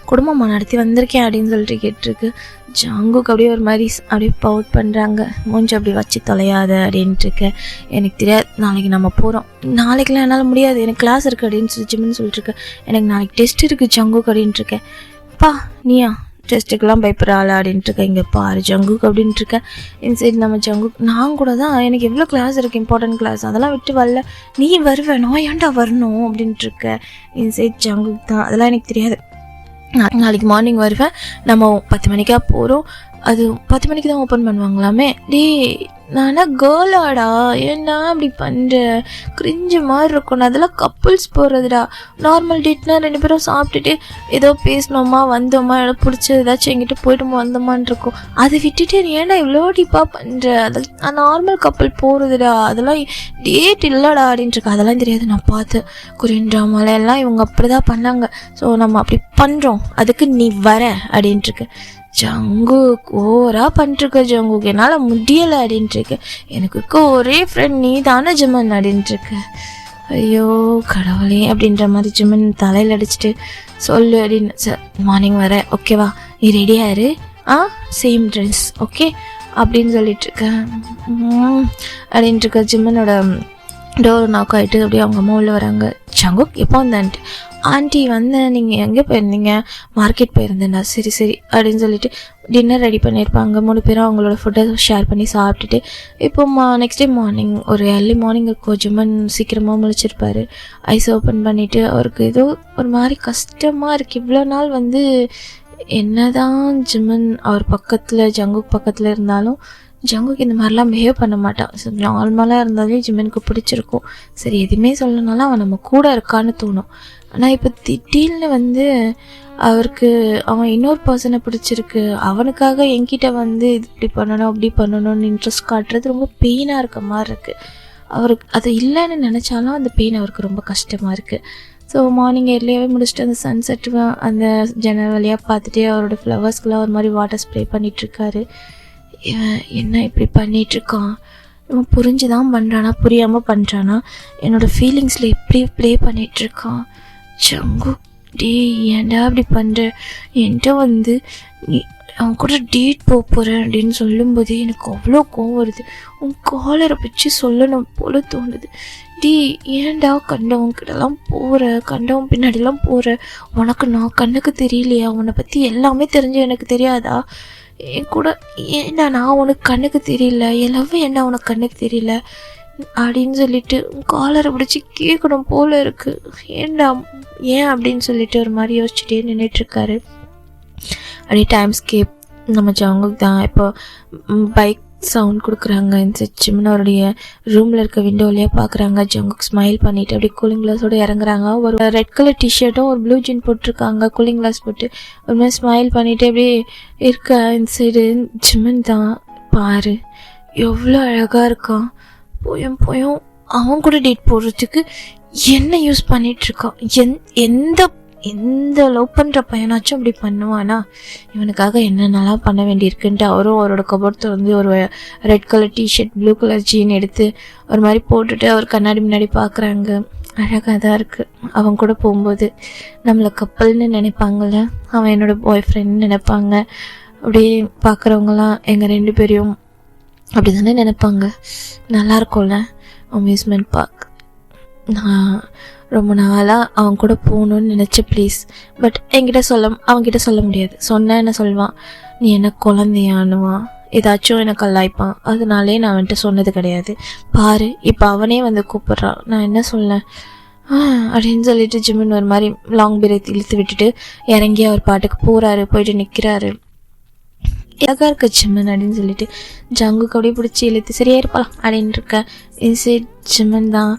குடும்பமாக நடத்தி வந்திருக்கேன் அப்படின்னு சொல்லிட்டு கேட்டிருக்கு. ஜங்குக்கு அப்படியே ஒரு மாதிரி அப்படியே பவுட் பண்ணுறாங்க, மூஞ்சி அப்படி வச்சு தொலையாத அப்படின்ட்டுருக்கேன். எனக்கு தெரியாது, நாளைக்கு நம்ம போகிறோம், நாளைக்கெலாம் என்னால் முடியாது, எனக்கு கிளாஸ் இருக்குது அப்படின்னு சொல்லிச்சுன்னு சொல்லிட்டுருக்கேன். எனக்கு நாளைக்கு டெஸ்ட் இருக்குது ஜங்குக்கு அப்படின்ட்டுருக்கேன். பா நீயா டெஸ்ட்டுக்கெல்லாம் பயப்படுறாள் அப்படின்ட்டுருக்க. இங்கே பாரு ஜங்குக் அப்படின்ட்டுருக்கேன். இன்சைட் நம்ம ஜங்குக் நான் கூட தான், எனக்கு எவ்வளோ கிளாஸ் இருக்குது, இம்பார்ட்டன்ட் கிளாஸ், அதெல்லாம் விட்டு வரல, நீ வருவேன், நான் ஏன்டா வரணும் அப்படின்ட்டுருக்க. இன்சைட் ஜங்குக் தான், அதெல்லாம் எனக்கு தெரியாது, நாளைக்கு மார்னிங் வருவேன், நம்ம 10 மணிக்காக போகிறோம், அது 10 மணிக்கு தான் ஓப்பன் பண்ணுவாங்களாமே. நானா கேர்ளாடா, ஏன்னா அப்படி பண்ணுற, கிரிஞ்சு மாதிரி இருக்கும், அதெல்லாம் கப்புள்ஸ் போகிறதுடா. நார்மல் டேட்னா 2 பேரும் சாப்பிட்டுட்டு ஏதோ பேசினோமா வந்தோமா, எனக்கு பிடிச்சது ஏதாச்சும் எங்கிட்ட போய்ட்டு வந்தோமான்னு இருக்கும். அதை விட்டுட்டு ஏன்னா இவ்வளோ டீப்பாக பண்ணுற, அது நார்மல் கப்புள் போகிறதுடா, அதெல்லாம் டேட் இல்லைடா அப்படின்ட்டுருக்கு. அதெல்லாம் தெரியாது, நான் பார்த்து கொரியன் ட்ராமால எல்லாம் இவங்க அப்படி தான் பண்ணாங்க, ஸோ நம்ம அப்படி பண்ணுறோம், அதுக்கு நீ வர அப்படின்ட்டுருக்கு. ஜங்குக் ஓவரா பண்ணிட்டுருக்க ஜங்குக், என்னால் முடியலை அப்படின்ட்டுருக்கு. எனக்கு இருக்க ஒரே ஃப்ரெண்ட் நீ தானே ஜிம்மன் அப்படின்ட்டுருக்கு. ஐயோ கடவுளே அப்படின்ற மாதிரி ஜிம்மன் தலையில் அடிச்சுட்டு சொல்லு அப்படின்னு. சார் மார்னிங் வர ஓகேவா, நீ ரெடியாரு, சேம் ட்ரெஸ் ஓகே அப்படின்னு சொல்லிட்டுருக்கேன் அப்படின்ட்டுருக்க. ஜிம்மனோட டோர் நாக் ஆகிட்டு அப்படியே அவங்க அம்மா உள்ள வராங்க. ஜங்குக் எப்போ வந்தான்ட்டு, ஆண்டி வந்தேன், நீங்கள் எங்கே போயிருந்தீங்க, மார்க்கெட் போயிருந்தேன்டா. சரி சரி அப்படின்னு சொல்லிட்டு டின்னர் ரெடி பண்ணியிருப்பாங்க. 3 பேரும் அவங்களோட ஃபுட்டை ஷேர் பண்ணி சாப்பிட்டுட்டு இப்போ நெக்ஸ்ட் டே மார்னிங் ஒரு ஏர்லி மார்னிங் இருக்கும். ஜிம்மன் சீக்கிரமாக முழிச்சிருப்பார். ஐஸ் ஓப்பன் பண்ணிவிட்டு அவருக்கு ஏதோ ஒரு மாதிரி கஷ்டமாக இருக்குது. இவ்வளோ நாள் வந்து என்ன தான் ஜிம்மன் அவர் பக்கத்தில் ஜங்குக் பக்கத்தில் இருந்தாலும் ஜங்குக்கு இந்த மாதிரிலாம் பிஹேவ் பண்ண மாட்டான். ஸோ நார்மலாக இருந்தாலே ஜிம்மனுக்கு பிடிச்சிருக்கும். சரி எதுவுமே சொல்லணுனாலும் அவன் நம்ம கூட இருக்கான்னு தோணும். ஆனால் இப்போ திடீர்னு வந்து அவருக்கு அவன் இன்னொரு பர்சனை பிடிச்சிருக்கு, அவனுக்காக என்கிட்ட வந்து இது இப்படி பண்ணணும் அப்படி பண்ணணும்னு இன்ட்ரெஸ்ட் காட்டுறது ரொம்ப பெயினாக இருக்க மாதிரி இருக்குது. அவருக்கு அது இல்லைன்னு நினச்சாலும் அந்த பெயின் அவருக்கு ரொம்ப கஷ்டமாக இருக்குது. ஸோ மார்னிங் ஏர்லியாகவே முடிச்சுட்டு அந்த சன்செட் அந்த ஜன்னல் வழியாக பார்த்துட்டே அவரோட ஃப்ளவர்ஸ்க்கெலாம் ஒரு மாதிரி வாட்டர் ஸ்ப்ரே பண்ணிகிட்ருக்காரு. என்ன இப்படி பண்ணிகிட்ருக்கான், இவன் புரிஞ்சு தான் பண்ணுறானா புரியாமல் பண்ணுறானா, என்னோடய ஃபீலிங்ஸில் எப்படி ப்ளே பண்ணிகிட்ருக்கான். ஜங்கு ஏன்டா அப்படி பண்ணுற, என்கிட்ட வந்து அவன் கூட டேட் போக போகிறேன் அப்படின்னு சொல்லும்போது எனக்கு அவ்வளோ கோவம் வருது. உன் காலரை வச்சு சொல்லணும் போல தோணுது. டி ஏன்டா கண்டவங்கிட்டலாம் போகிற, கண்டவன் பின்னாடிலாம் போகிற, உனக்கு நான் கண்ணுக்கு தெரியலையா? உன்னை பற்றி எல்லாமே தெரிஞ்சு எனக்கு தெரியாதா? என் கூட ஏன்டா நான் உனக்கு கண்ணுக்கு தெரியல, எல்லாமே என்ன உனக்கு கண்ணுக்கு தெரியல அப்படின்னு சொல்லிட்டு காலரை பிடிச்சி கேட்கணும் போல இருக்கு. ஏன்டா ஏன் அப்படின்னு சொல்லிட்டு ஒரு மாதிரி யோசிச்சுட்டே நின்றுட்டுருக்காரு. அப்படியே டைம் ஸ்கேப் நம்ம ஜங்குக் தான். இப்போ பைக் சவுண்ட் கொடுக்குறாங்க. இந்த சிம்னு அவருடைய ரூமில் இருக்க விண்டோ வழியாக பார்க்குறாங்க. ஜங்குக் ஸ்மைல் பண்ணிவிட்டு அப்படியே கூலிங் கிளாஸோடு இறங்குறாங்க. ஒரு ரெட் கலர் டிஷர்ட்டும் ஒரு ப்ளூ ஜீன் போட்டிருக்காங்க, கூலிங் கிளாஸ் போட்டு ஒரு மாதிரி ஸ்மைல் பண்ணிவிட்டு அப்படியே இருக்க. இந்த சைடு ஜிம்மன் தான். பாரு எவ்வளோ அழகாக இருக்கான். போயும் அவன் கூட டேட் போடுறதுக்கு என்ன யூஸ் பண்ணிகிட்ருக்கான். எந்த லவ் பண்ணுற பையனாச்சும் அப்படி பண்ணுவானா? இவனுக்காக என்னென்னலாம் பண்ண வேண்டியிருக்குன்ட்டு அவரும் அவரோட கபோர்டை வந்து ஒரு red colour T-shirt blue colour jean எடுத்து ஒரு மாதிரி போட்டுட்டு அவர் கண்ணாடி முன்னாடி பார்க்குறாங்க. அழகாக தான் இருக்குது. அவன் கூட போகும்போது நம்மளை கப்பல்னு நினைப்பாங்கள்ல, அவன் என்னோடய பாய் ஃப்ரெண்ட்னு நினைப்பாங்க. அப்படியே பார்க்குறவங்களாம் எங்கள் 2 பேரையும் அப்படி தானே நினைப்பாங்க. நல்லாயிருக்கும்ல அம்யூஸ்மெண்ட் பார்க். நான் ரொம்ப நாளாக அவன் கூட போகணுன்னு நினச்சேன் ப்ளீஸ். பட் அவன்கிட்ட சொல்ல முடியாது. சொன்னேன் என்ன சொல்லுவான், நீ என்ன குழந்தையானுவான், ஏதாச்சும் எனக்கு கல்லாய்ப்பான். அதனாலே நான் அவன்கிட்ட சொன்னது கிடையாது. பாரு இப்போ அவனே வந்து கூப்பிட்றான், நான் என்ன சொல்லேன் அப்படின்னு சொல்லிட்டு ஜிம்மன் ஒரு மாதிரி லாங் பிரேத் இழுத்து விட்டுட்டு இறங்கி அவர் பாட்டுக்கு போகிறாரு. போயிட்டு நிற்கிறாரு. அழகாக இருக்க ஜிம்மன் அப்படின்னு சொல்லிட்டு ஜங்குக்கு அப்படியே பிடிச்சி இழுத்து சரியா இருப்பான் அப்படின்னு இருக்க. ஜிம்மன் தான்.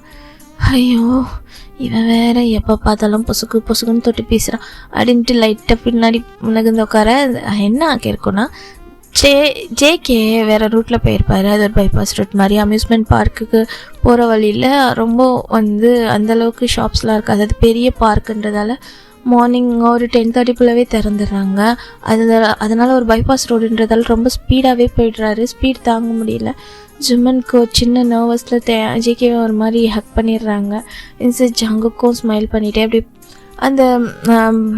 ஐயோ இவன் வேற எப்போ பார்த்தாலும் பொசுக்குன்னு தொட்டு பேசுகிறான் அப்படின்ட்டு லைட்டாக பின்னாடி நகர்ந்து உட்கார. என்ன ஆக்கியிருக்கோன்னா ஜேகே வேறு ரூட்டில் போயிருப்பார். அது ஒரு பைபாஸ் ரூட் மாதிரி. அம்யூஸ்மெண்ட் பார்க்குக்கு போகிற வழியில் ரொம்ப வந்து அந்தளவுக்கு ஷாப்ஸ்லாம் இருக்குது. அதாவது பெரிய பார்க்குன்றதால மார்னிங் ஒரு 10:30 திறந்துடுறாங்க. அதனால் ஒரு பைபாஸ் ரோடுன்றதால ரொம்ப ஸ்பீடாகவே போய்ட்றாரு. ஸ்பீட் தாங்க முடியல. ஜிம்மனுக்கு ஒரு சின்ன நர்வஸில் ஜேகேவை ஒரு மாதிரி ஹக் பண்ணிடுறாங்க. இன்சைட் ஜங்குக்கும் ஸ்மைல் பண்ணிகிட்டே அப்படி அந்த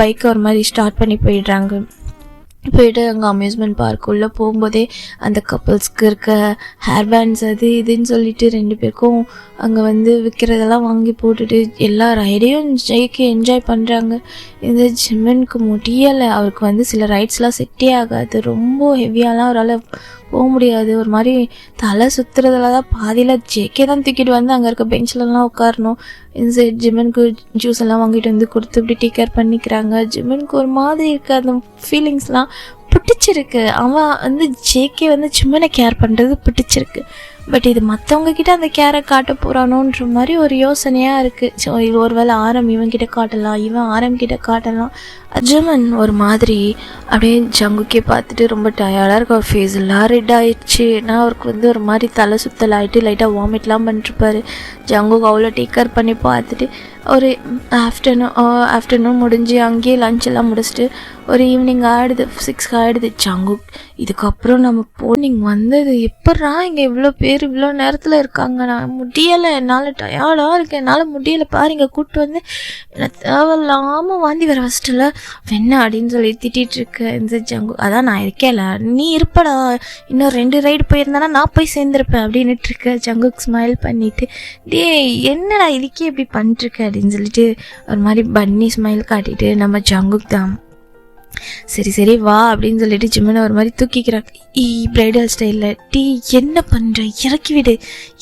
பைக்கை ஒரு மாதிரி ஸ்டார்ட் பண்ணி போயிடுறாங்க. போய்ட்டு அங்கே அம்யூஸ்மெண்ட் பார்க் உள்ளே போகும்போதே அந்த கப்புள்ஸ்க்கு இருக்க ஹேர் பேண்ட்ஸ் அது இதுன்னு சொல்லிட்டு 2 பேருக்கும் அங்கே வந்து விற்கிறதெல்லாம் வாங்கி போட்டுட்டு எல்லா ரைடையும் ஜெய்க்கு என்ஜாய் பண்ணுறாங்க. இந்த ஜிம்மனுக்கு முடியலை. அவருக்கு வந்து சில ரைட்ஸ்லாம் செட்டே ஆகாது. ரொம்ப ஹெவியாலாம் அவரால் போக முடியாது. ஒரு மாதிரி தலை சுற்றுறதுல தான் பாதியில் ஜேக்கே தான் தூக்கிட்டு வந்து அங்கே இருக்க பெஞ்சிலலாம் உட்காரணும். இந்த ஜிம்மனுக்கு ஜூஸ் எல்லாம் வாங்கிட்டு வந்து கொடுத்து இப்படி டேக் கேர் பண்ணிக்கிறாங்க. ஜிம்மனுக்கு ஒரு மாதிரி இருக்க அந்த ஃபீலிங்ஸ்லாம் பிடிச்சிருக்கு. அவன் வந்து ஜேகே வந்து ஜிம்மனை கேர் பண்ணுறது பிடிச்சிருக்கு. பட் இது மற்றவங்க கிட்ட அந்த கேரை காட்ட போகிறானோன்ற மாதிரி ஒரு யோசனையாக இருக்குது. ஸோ இது ஒரு வேளை இவன்கிட்ட காட்டலாம், இவன் கிட்ட காட்டலாம். ஜிம்மன் ஒரு மாதிரி அப்படியே ஜங்குக்கே பார்த்துட்டு ரொம்ப டயர்டாக இருக்க. ஒரு ஃபேஸ் எல்லாம் ரெட் ஆகிடுச்சு. நான் அவருக்கு வந்து ஒரு மாதிரி தலை சுத்தல் ஆகிட்டு லைட்டாக வாமிட்லாம் பண்ணிட்டுருப்பாரு. ஜங்குக்கு அவ்வளோ டேக் கேர் பண்ணி பார்த்துட்டு ஒரு ஆஃப்டர்நூன் முடிஞ்சு அங்கேயே லஞ்ச் எல்லாம் முடிச்சுட்டு ஒரு ஈவினிங் ஆகிடுது, 6 ஆகிடுது. ஜங்குக் இதுக்கப்புறம் நம்ம போனிங் வந்தது எப்பட்றா இங்கே இவ்வளோ பேர் இவ்வளோ நேரத்தில் இருக்காங்க, நான் முடியலை, என்னால் டயர்டாக இருக்கேன், என்னால் முடியலை, பாரு இங்கே கூப்பிட்டு வந்து என்னை தேவையில்லாமல் வாந்தி வர ஃபஸ்ட்டில் வெண்ணா அப்படின்னு சொல்லி திட்டிகிட்ருக்க. இந்த ஜங்குக் அதான் நான் இருக்கேன்ல, நீ இருப்படா, இன்னும் 2 ரைடு போயிருந்தானா நான் போய் சேர்ந்துருப்பேன் அப்படின்னுட்டுருக்க. ஜங்குக் ஸ்மைல் பண்ணிவிட்டு டே என்னடா இதுக்கே இப்படி பண்ணிட்டுருக்க அப்படின்னு சொல்லிட்டு ஒரு மாதிரி பன்னி ஸ்மைல் காட்டிட்டு நம்ம ஜங்குக் தான் சரி வா அப்படின்னு சொல்லிட்டு ஜிம்மனை ஒரு மாதிரி தூக்கிக்கிறாங்க. பிரைடல் ஸ்டைலில் டீ என்ன பண்ணுற, இறக்கி விடு,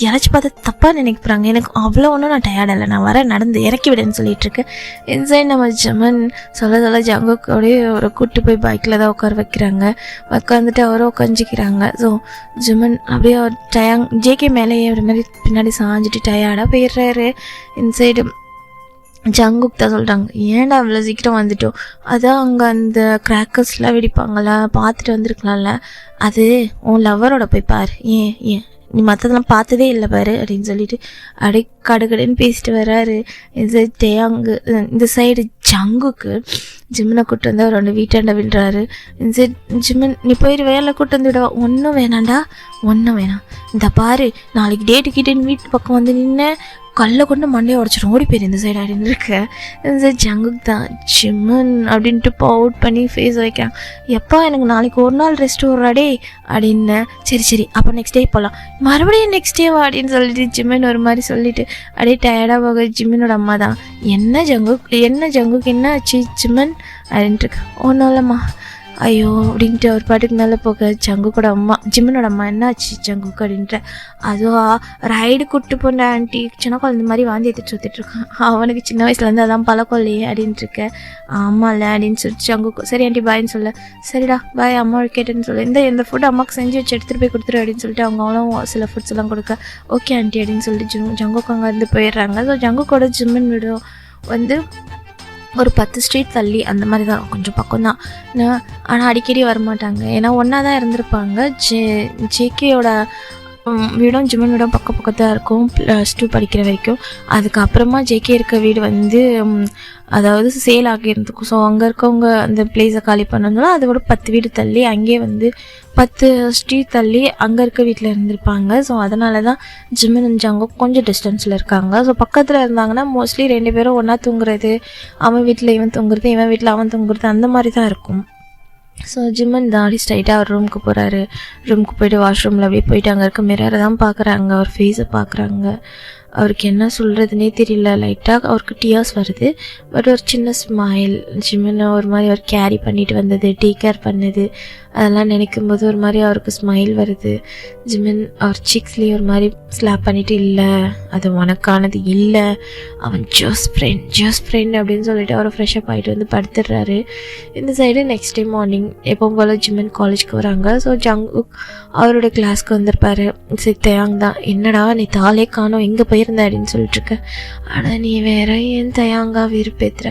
இறச்சி பார்த்தா தப்பாக நினைக்கிறாங்க, எனக்கு அவ்வளோ ஒன்றும் நான் டயர்ட் இல்லை, நான் வர நடந்து இறக்கி விடுன்னு சொல்லிட்டுருக்கேன். இன்சைட் நம்ம ஜிம்மன் சொல்ல ஜங்குக்கோடய ஒரு கூட்டு போய் பைக்கில் தான் உட்கார வைக்கிறாங்க. உட்காந்துட்டு அவரும் உட்காந்துக்கிறாங்க. ஸோ ஜிம்மன் அப்படியே ஜேகே மேலேயே ஒரு மாதிரி பின்னாடி சாஞ்சிட்டு டயர்டாக போயிடுறாரு. இன்சைடு ஜங்குக் தான் சொல்கிறாங்க, ஏன்டா அவ்வளோ சீக்கிரம் வந்துட்டோம், அதான் அங்கே அந்த கிராக்கர்ஸ்லாம் வெடிப்பாங்களா, பார்த்துட்டு வந்துருக்கலாம்ல, அது உன் லவ்வரோட போய் பாரு, ஏன் நீ மற்றதெல்லாம் பார்த்ததே இல்லை பாரு அப்படின்னு சொல்லிட்டு அப்படியே கடுகடுன்னு பேசிட்டு வர்றாரு. இது டேயாங்கு இந்த சைடு ஜங்குக்கு ஜிம்மனை கூட்டு வந்து அவர் 2 வீட்டாண்ட விடுறாரு. இந்த ஜிம்மன் நீ போயிட்டு வேலை கூட்டு வந்து விடவா? ஒன்றும் வேணாண்டா, ஒன்றும் வேணாம். இந்த பாரு நாளைக்கு டேட்டு கிட்டேன்னு வீட்டு பக்கம் வந்து நின்று கல்லை கொண்டு மண்டையை உடச்சிடும், ஓடி போயிரு இந்த சைடு அப்படின்னு இருக்க. இந்த ஜங்குக்கு தான் ஜிம்மன் அப்படின்ட்டு அவுட் பண்ணி ஃபேஸ் வைக்கிறான். எப்பா எனக்கு நாளைக்கு ஒரு நாள் ரெஸ்ட் விட்றாடே அப்படின்னு. சரி அப்போ நெக்ஸ்ட் டே போகலாம், மறுபடியும் நெக்ஸ்ட் டேவா அப்படின்னு சொல்லிட்டு ஜிம்மன் ஒரு மாதிரி சொல்லிட்டு அப்படியே டயர்டாக போக ஜிம்மனோட அம்மா தான் என்ன ஜங்குக்கு என்ன ஆச்சு ஜிம்மன் அப்படின்ட்டு இருக்கு. ஒன்றும் இல்லைம்மா. ஐயோ அப்படின்ட்டு ஒரு பாட்டுக்கு மேலே போக ஜங்குக்கோட அம்மா ஜிம்மனோட அம்மா என்னாச்சு ஜங்குக்கு அப்படின்ட்டு. அதுவா ரைடு கூப்பிட்டு போன ஆண்டி சின்ன குழந்தை மாதிரி வாந்தி எடுத்துட்டு சுற்றிட்டு இருக்கான். அவனுக்கு சின்ன வயசுலேருந்து அதான் பழக்கம் இல்லையே அப்படின்ட்டு இருக்கேன். ஆமாம் இல்லை அப்படின்னு சொல்லிட்டு ஜங்குக்கு சரி ஆண்டி பாய்ன்னு சொல்ல. சரிடா பாய் அம்மா கேட்டேன்னு சொல்லு. இந்த ஃபுட் அம்மாவுக்கு செஞ்சு வச்சு எடுத்துகிட்டு போய் கொடுத்துரு அப்படின்னு சொல்லிட்டு அவங்களும் சில ஃபுட்ஸ் எல்லாம் கொடுக்க ஓகே ஆண்டி அப்படின்னு சொல்லிட்டு ஜங்குக்கு அங்கே இருந்து போயிடுறாங்க. ஸோ ஜங்குக்கோட ஜிம்மன் வீடு வந்து ஒரு 10 ஸ்ட்ரீட் தள்ளி அந்த மாதிரி தான், கொஞ்சம் பக்கம் தான். ஆனால் அடிக்கடி வரமாட்டாங்க, ஏன்னா ஒன்றா தான் இருந்திருப்பாங்க. ஜேகேயோட வீடும் ஜிம்மன் வீடும் பக்கத்தான் இருக்கும் +2 படிக்கிற வரைக்கும். அதுக்கப்புறமா ஜேகே இருக்க வீடு வந்து அதாவது சேல் ஆகியிருந்துக்கும். ஸோ அங்கே இருக்கவங்க அந்த பிளேஸை காலி பண்ணதுனால அதோட 10 வீடு தள்ளி அங்கேயே வந்து 10 ஸ்ட்ரீட் தள்ளி அங்கே இருக்க வீட்டில் இருந்திருப்பாங்க. ஸோ அதனால தான் ஜிம்மன் ஜங்கு கொஞ்சம் டிஸ்டன்ஸில் இருக்காங்க. ஸோ பக்கத்தில் இருந்தாங்கன்னா மோஸ்ட்லி 2 பேரும் ஒன்றா தூங்குறது, அவன் வீட்டில் இவன் தூங்குறது, இவன் வீட்டில் அவன் தூங்குறது, அந்த மாதிரி தான் இருக்கும். ஸோ ஜிம்மன் தாடி ஸ்ட்ரைட்டாக அவர் ரூமுக்கு போகிறாரு. ரூமுக்கு போய்ட்டு வாஷ்ரூமில் அப்படியே போயிட்டு அங்கே இருக்க மிரரை தான் பார்க்குறாங்க, அவர் ஃபேஸை பார்க்குறாங்க. அவருக்கு என்ன சொல்கிறதுனே தெரியல. லைட்டாக அவருக்கு டியர்ஸ் வருது, பட் ஒரு சின்ன ஸ்மைல். ஜிம்மனை ஒரு மாதிரி அவர் கேரி பண்ணிட்டு வந்தது, டேக் கேர் பண்ணது, அதெல்லாம் நினைக்கும் போது ஒரு மாதிரி அவருக்கு ஸ்மைல் வருது. ஜிம்மன் அவர் சீக்ஸ்லேயே ஒரு மாதிரி ஸ்லாப் பண்ணிவிட்டு இல்லை அது உனக்கானது இல்லை, அவன் ஜோஸ் ஃப்ரெண்ட் அப்படின்னு சொல்லிட்டு அவரை ஃப்ரெஷ்அப் ஆகிட்டு வந்து படுத்துடுறாரு. இந்த சைடு நெக்ஸ்ட் டே மார்னிங் எப்பவும் போல் ஜிம்மன் காலேஜ்க்கு வராங்க. ஸோ ஜங்குக் அவரோட கிளாஸ்க்கு வந்திருப்பாரு. தயாங் தான் என்னடா நீ தாலே காணோம் எங்கே போயிருந்த அப்படின்னு சொல்லிட்டு இருக்க. ஆனால் நீ வேற ஏன் தயாங்கா விருப்பேத்துற,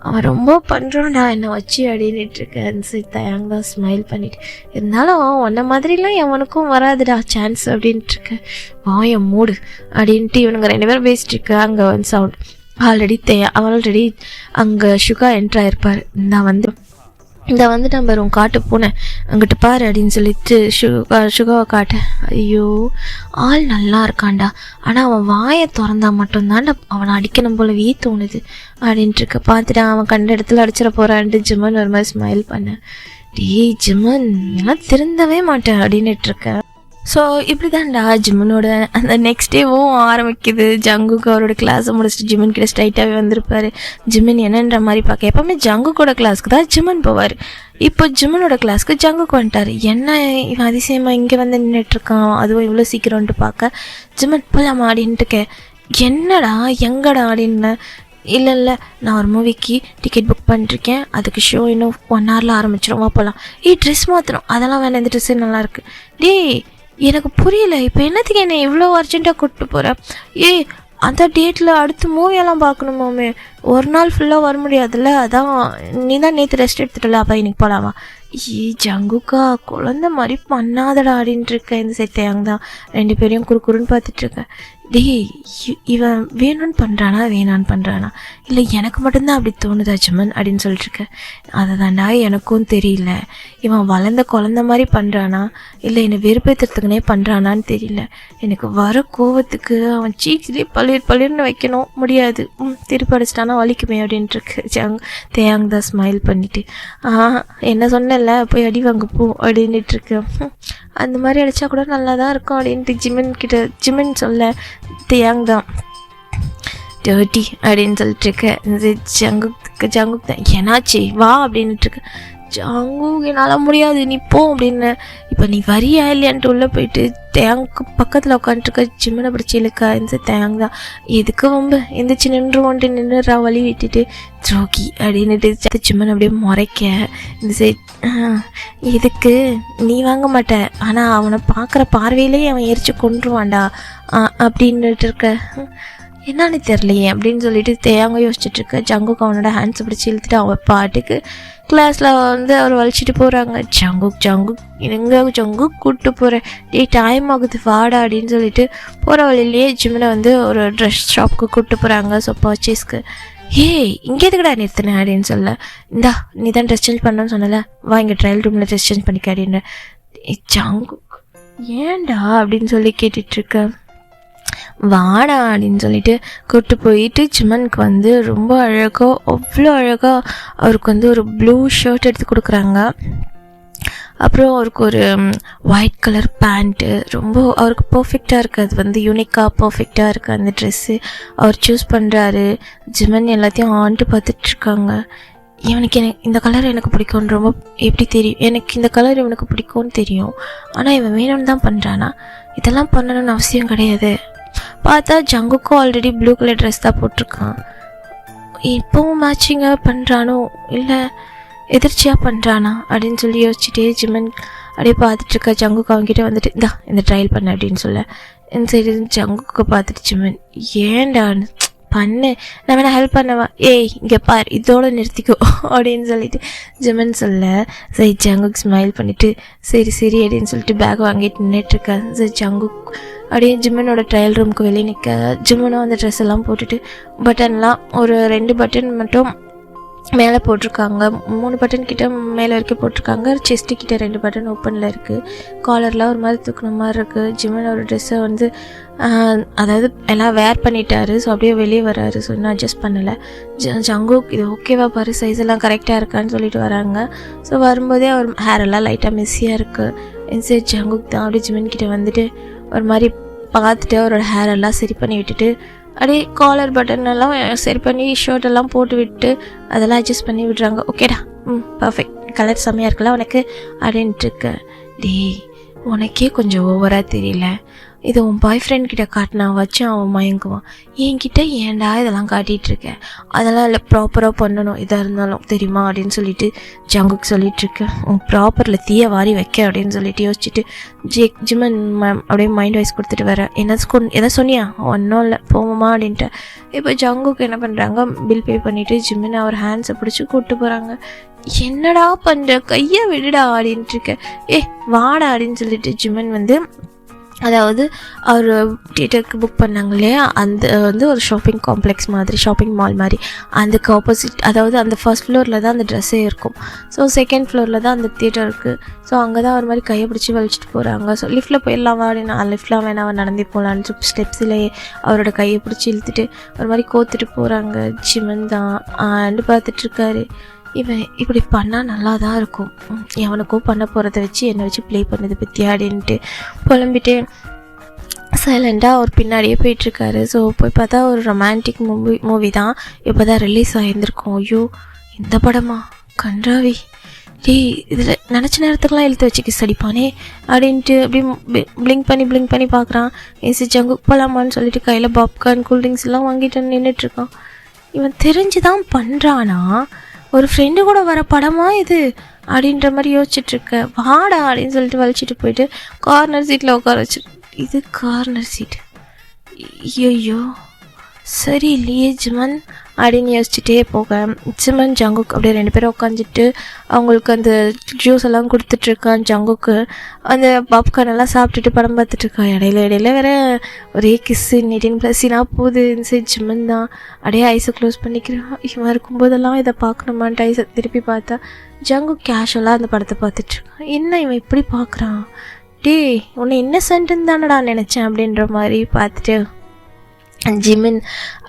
அவன் ரொம்ப பண்ணுறான்டா என்னை வச்சு அப்படின்ட்டு இருக்கேன். தயாங் தான் ஸ்மைல் பண்ணிட்டு இருந்தாலும் உன்ன மாதிரிலாம் எவனுக்கும் வராதுடா சான்ஸ் அப்படின்ட்டு இருக்க. வாய மூடு அப்படின்ட்டு இவனுங்க 2 பேரும் பேசிட்டு இருக்க. அங்கே வந்து சவுண்ட் ஆல்ரெடி அங்கே சுகா என்ட்ரு ஆயிருப்பார். இந்த வந்து நம்ம உன் காட்டு போனேன் அங்கிட்டு பாரு அப்படின்னு சொல்லிட்டு சுகாவை காட்டேன். ஐயோ ஆள் நல்லா இருக்கான்டா, ஆனால் அவன் வாயை திறந்தா மட்டும்தான்டா அவனை அடிக்கணும் போலவே தோணுது அப்படின்ட்டு இருக்க. பார்த்துட்டு அவன் கண்ட இடத்துல அடிச்சிட போறான்ட்டு ஜிம்மன் ஒரு மாதிரி ஸ்மைல் பண்ணேன். டேய் ஜிம்மன் எல்லாம் திருந்தவே மாட்டேன் அப்படின்னுட்டு இருக்கேன். ஸோ இப்படி தான்டா ஜிம்மனோட அந்த நெக்ஸ்ட் டேவும் ஆரம்பிக்குது. ஜங்குக்கு அவரோட கிளாஸை முடிச்சுட்டு ஜிம்மன் கிட்ட ஸ்ட்ரைட்டாகவே வந்திருப்பாரு. ஜிம்மன் என்னன்ற மாதிரி பார்க்க எப்போவுமே ஜங்குக்கோட கிளாஸ்க்கு தான் ஜிம்மன் போவார். இப்போ ஜிம்மனோட கிளாஸ்க்கு ஜங்குக்கு வந்துட்டார். என்ன இவன் அதிசயமாக இங்கே வந்து நின்றுட்டுருக்கான், அதுவும் இவ்வளோ சீக்கிரம்ட்டு பார்க்க. ஜிம்மன் போகலாமா அப்படின்ட்டுக்க. என்னடா எங்கடா அப்படின்னு. இல்லை நான் ஒரு மூவிக்கு டிக்கெட் புக் பண்ணிருக்கேன், அதுக்கு ஷோ இன்னும் 1 ஹவரில் ஆரம்பிச்சிடும், வா போகலாம். ட்ரெஸ் மாற்றணும், அதெல்லாம் வேணாம், இந்த ட்ரெஸ்ஸு நல்லாயிருக்கு. டேய் எனக்கு புரியல, இப்போ என்னத்துக்கு என்னை இவ்வளோ அர்ஜென்ட்டாக கூப்பிட்டு போகிறேன்? அந்த டேட்டில் அடுத்து மூவியெல்லாம் பார்க்கணுமாமே, ஒரு நாள் ஃபுல்லாக வர முடியாதுல்ல, அதான் நீ தான் நேற்று ரெஸ்ட் எடுத்துட்டல, அப்போ இன்னைக்கு போகலாமா? ஜங்குக்கா குழந்த மாதிரி பண்ணாதடா அப்படின்ட்டு இருக்கேன். இந்த சைத்தையாங்க தான் 2 பேரையும் குறுக்குறுன்னு பார்த்துட்ருக்கேன். டேய் இவன் வேணும்னு பண்ணுறானா இல்லை எனக்கு மட்டும்தான் அப்படி தோணுதா ஜிம்மன் அப்படின்னு சொல்லிட்டுருக்கேன். அதை தாண்டா எனக்கும் தெரியல, இவன் வளர்ந்த குழந்த மாதிரி பண்ணுறானா இல்லை என்னை வெறுப்பேற்றுறதுக்குனே பண்ணுறானான்னு தெரியல. எனக்கு வர கோவத்துக்கு அவன் சீக்ஸ்லேயே பளிர்னு வைக்கணும், முடியாது, திருப்பி அடிச்சிட்டானா வலிக்குமே அப்படின்ட்டுருக்கு. தேயாங் தான் ஸ்மைல் பண்ணிவிட்டு என்ன சொன்னல போய் அடி வாங்க போ அப்படின்னுட்டுருக்கு. அந்த மாதிரி அடித்தா கூட நல்லா தான் இருக்கும் அப்படின்ட்டு ஜிம்மன் சொல்ல. தேயாங் தான் டர்ட்டி அப்படின்னு சொல்லிட்டு இருக்க. இந்த ஜங்குக் தான் என்னாச்சு வா அப்படின்ட்டு இருக்கு. ஜங்கு என்னால் முடியாது நீ போ அப்படின்னு. இப்போ நீ வரியா இல்லையான்ட்டு உள்ளே போயிட்டு தேங்கு பக்கத்தில் உட்காந்துருக்க ஜிம்மனை பிடிச்சி இழுக்கா. இந்த தேங் தான் எதுக்கு வம்பு எந்திரிச்சு நின்றுறா வழி விட்டுட்டு துரோகி அப்படின்னுட்டு ஜிம்மன் அப்படியே முறைக்க. இந்த எதுக்கு நீ வாங்க மாட்ட, ஆனால் அவனை பார்க்குற பார்வையிலே அவன் எரிச்சு கொண்டுருவான்டா அப்படின்னுட்டு இருக்க. என்னன்னு தெரியலையே அப்படின்னு சொல்லிட்டு தேங்க யோசிச்சுட்டு இருக்க. ஜங்குக் அவனோட ஹேண்ட்ஸ் பிடிச்சி இழுத்துட்டு அவன் பாட்டுக்கு கிளாஸில் வந்து அவர் வலிச்சிட்டு போகிறாங்க. ஜங்குக் எங்க ஜங்குக் கூப்பிட்டு போகிறேன், டைம் ஆகுது வாடா அப்படின்னு சொல்லிட்டு போகிற வழியிலேயே ஜிம்மில் வந்து ஒரு ட்ரெஸ் ஷாப்புக்கு கூப்பிட்டு போகிறாங்க. ஸோ பர்ச்சேஸ்க்கு. இங்கே எதுக்கடா நிறுத்தினேன் அப்படின்னு சொல்ல, இந்தா நீ தான் ட்ரெஸ் சேஞ்ச் பண்ணணும்னு சொன்னல, வா இங்கே ட்ரையல் ரூமில் ட்ரெஸ் சேஞ்ச் பண்ணிக்க அப்படின்னு. ஜங்குக் ஏன்டா அப்படின்னு சொல்லி கேட்டுட்ருக்க. வாடா அப்படின்னு சொல்லிட்டு கூப்பிட்டு போயிட்டு ஜிமனுக்கு வந்து ரொம்ப அழகாக, அவ்வளோ அழகாக அவருக்கு வந்து ஒரு ப்ளூ ஷர்ட் எடுத்து கொடுக்குறாங்க. அப்புறம் அவருக்கு ஒரு ஒயிட் கலர் பேண்ட்டு, ரொம்ப அவருக்கு பர்ஃபெக்டாக இருக்குது. அது வந்து யூனிக்காக பர்ஃபெக்டாக இருக்குது அந்த ட்ரெஸ்ஸு. அவர் சூஸ் பண்ணுறாரு. ஜிமன் எல்லாத்தையும் ஆன்ட்டு பார்த்துட்ருக்காங்க. எனக்கு இந்த கலர் எனக்கு பிடிக்கும்னு ரொம்ப எப்படி தெரியும், எனக்கு இந்த கலர் இவனுக்கு பிடிக்கும்னு தெரியும், ஆனால் இவன் வேணும்னு தான் பண்ணுறானா, இதெல்லாம் பண்ணணும்னு அவசியம் கிடையாது. பார்த்தா ஜங்குக்கும் ஆல்ரெடி ப்ளூ கலர் ட்ரெஸ் தான் போட்டிருக்கான். இப்போவும் மேட்சிங்காக பண்ணுறானோ இல்லை எதிர்ச்சியாக பண்ணுறானா அப்படின்னு சொல்லி யோசிச்சுட்டே ஜிமன் அப்படியே பார்த்துட்ருக்கா. ஜங்குக்கு அவங்ககிட்ட வந்துட்டு இந்த ட்ரையல் பண்ண அப்படின்னு சொல்ல, இந்த சைடு ஜங்குக்கு பார்த்துட்டு ஜிமன் ஏன்டான்னு பண்ணு, நான் வேணா ஹெல்ப் பண்ணவா, இங்கே பார் இதோட நிறுத்திக்கோ அப்படின்னு சொல்லிட்டு ஜிமன் சொல்ல, சரி ஜங்குக் ஸ்மைல் பண்ணிவிட்டு சரி அப்படின்னு சொல்லிட்டு பேக் வாங்கிட்டு நின்றுட்டுருக்கா. சரி ஜங்குக் அப்படியே ஜிம்மனோட ட்ரையல் ரூமுக்கு வெளியே நிற்க. ஜிம்மனும் அந்த ட்ரெஸ் எல்லாம் போட்டுட்டு பட்டன்லாம் ஒரு 2 பட்டன் மட்டும் மேலே போட்டிருக்காங்க, 3 பட்டன் கிட்ட மேலே வரைக்கும் போட்டிருக்காங்க. செஸ்ட்டு கிட்ட 2 பட்டன் ஓப்பனில் இருக்குது. காலர்லாம் ஒரு மாதிரி தூக்குன மாதிரி இருக்குது. ஜிம்மனோட ட்ரெஸ்ஸை வந்து அதாவது எல்லாம் வேர் பண்ணிட்டாரு. ஸோ அப்படியே வெளியே வராரு. ஸோ இன்னும் அட்ஜஸ்ட் பண்ணலை. ஜங்குக் இது ஓகேவா பாரு, சைஸ் எல்லாம் கரெக்டாக இருக்கான்னு சொல்லிட்டு வராங்க. ஸோ வரும்போதே அவர் ஹேர் எல்லாம் லைட்டாக மெஸ்ஸியாக இருக்குது. இன்சைட் ஜங்குக் தான் அப்படியே ஜிம்மன் கிட்ட வந்துட்டு ஒரு மாதிரி பார்த்துட்டு அவரோட ஹேர் எல்லாம் சரி பண்ணி விட்டுட்டு அப்படியே காலர் பட்டன் எல்லாம் சரி பண்ணி ஷர்ட் எல்லாம் போட்டு விட்டு அதெல்லாம் அட்ஜஸ்ட் பண்ணி விடுறாங்க. ஓகேடா, பர்ஃபெக்ட், கலர் செம்மையாக இருக்கலாம் உனக்கு அப்படின்ட்டு இருக்க. உனக்கே கொஞ்சம் ஓவராக தெரியல, இது உன் பாய் ஃப்ரெண்ட் கிட்ட காட்டினா வச்சு அவன் மயங்குவான், என்கிட்ட ஏன்டா இதெல்லாம் காட்டிகிட்ருக்கேன், அதெல்லாம் இல்லை ப்ராப்பராக பண்ணணும் எதாக இருந்தாலும் தெரியுமா அப்படின்னு சொல்லிட்டு ஜங்குக்கு சொல்லிகிட்ருக்கேன். உன் ப்ராப்பரில் தீய வாரி வைக்க அப்படின்னு சொல்லிட்டு யோசிச்சுட்டு ஜிமன் அப்படியே மைண்ட் வைஸ் கொடுத்துட்டு வர. எதை சொன்னியா, ஒன்றும் இல்லை போவோமா அப்படின்ட்டு. இப்போ ஜங்குக்கு என்ன பண்ணுறாங்க, பில் பே பண்ணிவிட்டு ஜிம்மன் அவர் ஹேண்ட்ஸை பிடிச்சி கூப்பிட்டு போகிறாங்க. என்னடா பண்ணுற, கையை விடுடா அப்படின்ட்டு இருக்க. வாடா அப்படின்னு சொல்லிட்டு ஜிம்மன் வந்து அதாவது அவர் தியேட்டருக்கு புக் பண்ணாங்க இல்லையா, அந்த வந்து ஒரு ஷாப்பிங் காம்ப்ளெக்ஸ் மாதிரி, ஷாப்பிங் மால் மாதிரி, அதுக்கு ஆப்போசிட், அதாவது அந்த ஃபர்ஸ்ட் ஃப்ளோரில் தான் அந்த ட்ரெஸ்ஸே இருக்கும். ஸோ செகண்ட் ஃப்ளோரில் தான் அந்த தியேட்டர் இருக்குது. ஸோ அங்கே தான் ஒரு மாதிரி கையை பிடிச்சி வலிச்சிட்டு போகிறாங்க. ஸோ லிஃப்ட்டில் போயிடலாம் வாடினா, லிஃப்ட்லாம் வேணா அவர் நடந்து போகலான்னு ஸ்டெப்ஸிலேயே அவரோட கையை பிடிச்சி இழுத்துட்டு ஒரு மாதிரி கோத்துட்டு போகிறாங்க. ஜிமன் தான் பார்த்துட்ருக்காரு. இவன் இப்படி பண்ணால் நல்லா தான் இருக்கும், எவனுக்கும் பண்ண போகிறத வச்சு என்னை வச்சு ப்ளே பண்ணது பற்றி அப்படின்ட்டு புலம்பிட்டு சைலண்டாக அவர் பின்னாடியே போயிட்டுருக்காரு. ஸோ போய் பார்த்தா ஒரு ரொமான்டிக் மூவி தான் இப்போ தான் ரிலீஸ் ஆகியிருந்திருக்கும். ஐயோ இந்த படமா, கன்றாவி, இதில் நினச்ச நேரத்துக்குலாம் இழுத்து வச்சுக்கி சடிப்பானே அப்படின்ட்டு அப்படியே பிளிங்க் பண்ணி பார்க்குறான். ஏசி ஜங்குக் போகலாமான்னு சொல்லிட்டு கையில் பாப்கார்ன் கூல்ட்ரிங்க்ஸ் எல்லாம் வாங்கிட்டு நின்றுட்டுருக்கான். இவன் தெரிஞ்சு தான் பண்ணுறானா, ஒரு ஃப்ரெண்டு கூட வர படமா இது அப்படின்ற மாதிரி யோசிச்சுட்ருக்க. வாடா அப்படின்னு சொல்லிட்டு வலிச்சிட்டு போயிட்டு கார்னர் சீட்டில் உட்கார வச்சு, இது கார்னர் சீட், ஐயோ சரி இல்லையே ஜிமன் அப்படின்னு யோசிச்சுட்டே போக ஜிமன் ஜங்குக் அப்படியே 2 பேரும் உட்காந்துட்டு அவங்களுக்கு அந்த ஜூஸ் எல்லாம் கொடுத்துட்ருக்கான். ஜங்குக்கு அந்த பாப்கார்ன் எல்லாம் சாப்பிட்டுட்டு படம் பார்த்துட்ருக்கான். இடையில வேற ஒரே கிஸ்ஸு நீட்டின் ப்ளஸ்ஸினா போகுது. சரி ஜிமன் தான் அப்படியே ஐஸை க்ளோஸ் பண்ணிக்கிறான். இவன் இருக்கும்போதெல்லாம் இதை பார்க்கணுமான்ட்டு ஐஸை திருப்பி பார்த்தா ஜங்குக் கேஷுவலாக அந்த படத்தை பார்த்துட்ருக்கான். என்ன இவன் இப்படி பார்க்குறான், உன்னை இன்னசென்ட்டுன்னு தானடா நினச்சேன் அப்படின்ற மாதிரி பார்த்துட்டு ஜிமின்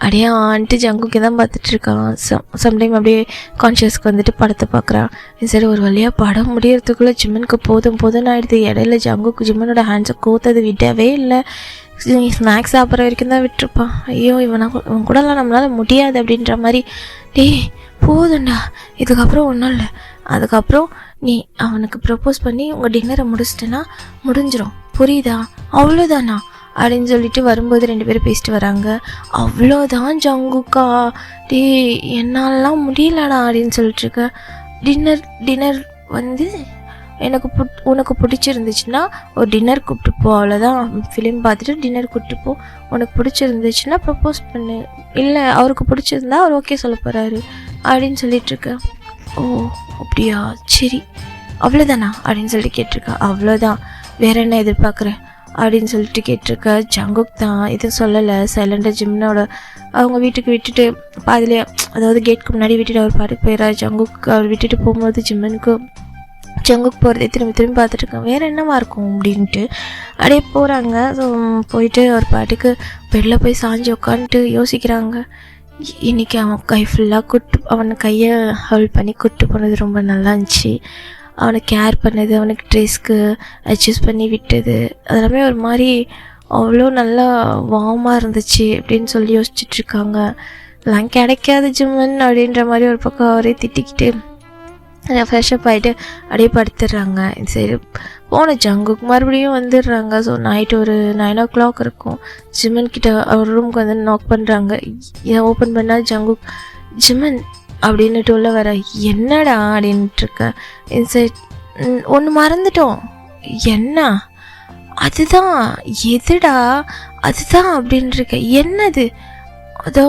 அப்படியே ஆன்ட்டு ஜங்குக்கே தான் பார்த்துட்ருக்கான். சம்டைம் அப்படியே கான்ஷியஸ்க்கு வந்துட்டு படத்தை பார்க்குறான். சரி ஒரு வழியாக படம் முடியறதுக்குள்ளே ஜிம்மனுக்கு போதும்னு ஆகிடுது. இடையில ஜங்குக்கு ஜிம்மனோட ஹேண்ட்ஸை கோத்தது விடவே இல்லை. ஸ்நாக்ஸ் சாப்பிட்ற வரைக்கும் தான் விட்டுருப்பான். ஐயோ இவன் கூடலாம் நம்மளால் முடியாது அப்படின்ற மாதிரி. போதுண்டா, இதுக்கப்புறம் ஒன்றும் இல்லை, அதுக்கப்புறம் நீ அவனுக்கு ப்ரப்போஸ் பண்ணி உங்கள் டின்னரை முடிச்சிட்டேன்னா முடிஞ்சிடும், புரியுதா, அவ்வளோதானா அப்படின்னு சொல்லிட்டு வரும்போது 2 பேரும் பேசிட்டு வராங்க. அவ்வளோதான் ஜங்குக்கா, என்னாலலாம் முடியலடா அப்படின்னு சொல்லிட்டுருக்க. டின்னர் வந்து உனக்கு பிடிச்சிருந்துச்சுன்னா ஒரு டின்னர் கூப்பிட்டு போ, அவ்வளோதான். ஃபிலிம் பார்த்துட்டு டின்னர் கூப்பிட்டு போ. உனக்கு பிடிச்சிருந்துச்சுன்னா ப்ரப்போஸ் பண்ணு, இல்லை அவருக்கு பிடிச்சிருந்தா அவர் ஓகே சொல்ல போகிறாரு அப்படின்னு சொல்லிட்டுருக்கேன். ஓ அப்படியா, சரி அவ்வளோதானா அப்படின்னு சொல்லிட்டு கேட்டிருக்கா. அவ்வளோதான், வேற என்ன எதிர்பார்க்குறேன் அப்படின்னு சொல்லிட்டு கேட்டிருக்க. ஜங்குக் தான் எதுவும் சொல்லலை, சைலண்டாக ஜிம்னோட அவங்க வீட்டுக்கு விட்டுட்டு பாதிலே, அதாவது கேட்டுக்கு முன்னாடி விட்டுட்டு அவர் பாட்டுக்கு போயிடறாரு. ஜங்குக் அவர் விட்டுட்டு போகும்போது ஜங்குக் போகிறதே திரும்பி பார்த்துட்ருக்கேன், வேறு என்னவா இருக்கும் அப்படின்ட்டு அப்படியே போகிறாங்க. ஸோ போயிட்டு அவர் பாட்டுக்கு பெட்டில் போய் சாஞ்சு உட்காந்துட்டு யோசிக்கிறாங்க. இன்றைக்கி அவன் கை ஃபுல்லாக அவனை கையை ஹோல்ட் பண்ணி கூப்பிட்டு போனது ரொம்ப நல்லா இருந்துச்சு. அவனை கேர் பண்ணது, அவனுக்கு ட்ரெஸ்க்கு அட்ஜஸ்ட் பண்ணி விட்டது, அதெல்லாமே ஒரு மாதிரி அவ்வளோ நல்லா வார்மாக இருந்துச்சு அப்படின்னு சொல்லி யோசிச்சுட்ருக்காங்க. எல்லாம் கிடைக்காது ஜிம்மன் அப்படின்ற மாதிரி ஒரு பக்கம் அவரே திட்டிக்கிட்டு ஃப்ரெஷ்அப் ஆகிட்டு அப்படியே படுத்துடுறாங்க. சரி போன ஜங்குக் மறுபடியும் வந்துடுறாங்க. ஸோ நைட்டு ஒரு 9 o'clock இருக்கும். ஜிம்மன் கிட்ட அவர் ரூமுக்கு வந்து நாக் பண்ணுறாங்க. ஓப்பன் பண்ணால் ஜங்குக் ஜிம்மன் அப்படின்னுட்டு உள்ள வர, என்னடா அப்படின்ட்டுருக்கேன். இன்சைட் ஒன்று மறந்துட்டோம். என்ன? அதுதான், எதுடா அதுதான் அப்படின்ட்டுருக்க. என்னது? அதோ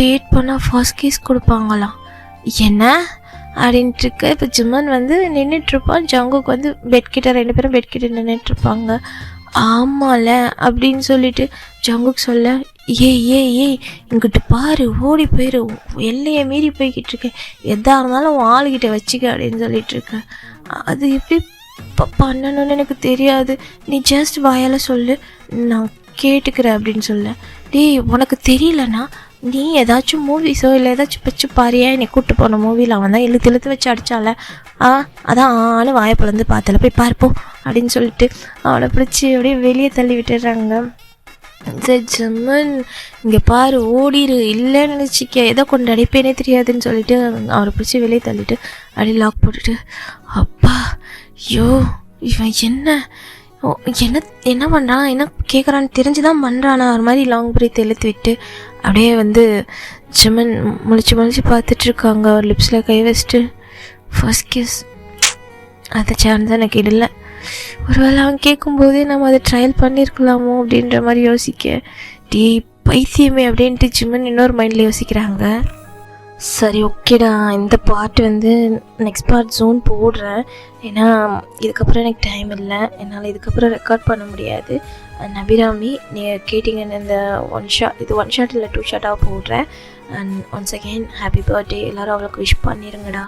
டேட் பண்ணால் ஃபர்ஸ்ட் கேஸ் கொடுப்பாங்களாம். என்ன அப்படின்ட்டுருக்க. இப்போ ஜிம்மன் வந்து நின்றுட்டுருப்பான், ஜங்குக்கு வந்து பெட்கிட்ட 2 பேரும் பெட்கிட்ட நின்றுட்டுருப்பாங்க. ஆமால அப்படின்னு சொல்லிட்டு ஜங்குக் சொல்ல, ஏய் இங்கிட்ட பாரு, ஓடி போயிரு, எல்லையை மீறி போய்கிட்டு இருக்கேன், எதாக இருந்தாலும் உன் ஆளுகிட்ட வச்சுக்க அப்படின்னு சொல்லிட்டு இருக்கேன். அது எப்படி பண்ணணும்னு எனக்கு தெரியாது, நீ ஜஸ்ட் வாயால் சொல்லு, நான் கேட்டுக்கிறேன் அப்படின்னு சொல்ல. டேய் உனக்கு தெரியலன்னா நீ ஏதாச்சும் மூவிஸோ இல்லை ஏதாச்சும் வச்சு பாரியா, என்னை கூப்பிட்டு போன மூவியில் அவன் தான் இழுத்து வச்சு அடித்தால, அதான் வாயை பிளந்து பார்த்தல, போய் பார்ப்போம் அப்படின்னு சொல்லிட்டு அவனை பிடிச்சி அப்படியே வெளியே தள்ளி விட்டுடுறாங்க. சரி ஜிம்மன் இங்கே பாரு, ஓடிடு, இல்லைன்னு நினச்சிக்க, எதை கொண்டு அடைப்பேனே தெரியாதுன்னு சொல்லிட்டு அவரை பிடிச்சி வெளியே தள்ளிட்டு அப்படியே லாக் போட்டுட்டு, அப்பா ஐயோ இவன் என்ன பண்ணுறான், என்ன கேட்குறான்னு தெரிஞ்சுதான் பண்ணுறானா ஒரு மாதிரி லாங் பிரீத் இழுத்து விட்டு அப்படியே வந்து ஜிம்மன் முழிச்சு பார்த்துட்ருக்காங்க. அவர் லிப்ஸில் கை வச்சுட்டு, ஃபர்ஸ்ட் கிஸ் அதை சான்ஸ் எனக்கு இல்லை, ஒருவேளை அவன் கேட்கும்போதே நம்ம அதை ட்ரையல் பண்ணியிருக்கலாமோ அப்படின்ற மாதிரி யோசிக்க, டே பைத்தியமே அப்படின்ட்டு ஜிம்மன் இன்னொரு மைண்டில் யோசிக்கிறாங்க. சரி ஓகேடா, இந்த பார்ட் வந்து நெக்ஸ்ட் பார்ட் ஜோன் போடுறேன், ஏன்னா இதுக்கப்புறம் எனக்கு டைம் இல்லை, என்னால் இதுக்கப்புறம் ரெக்கார்ட் பண்ண முடியாது. நபிராமி நீங்கள் கேட்டிங்கன்னு இந்த இது 1 shot இல்லை 2 shot போடுறேன். And once again happy birthday, எல்லோரும் அவளுக்கு விஷ் பண்ணிடுங்கடா.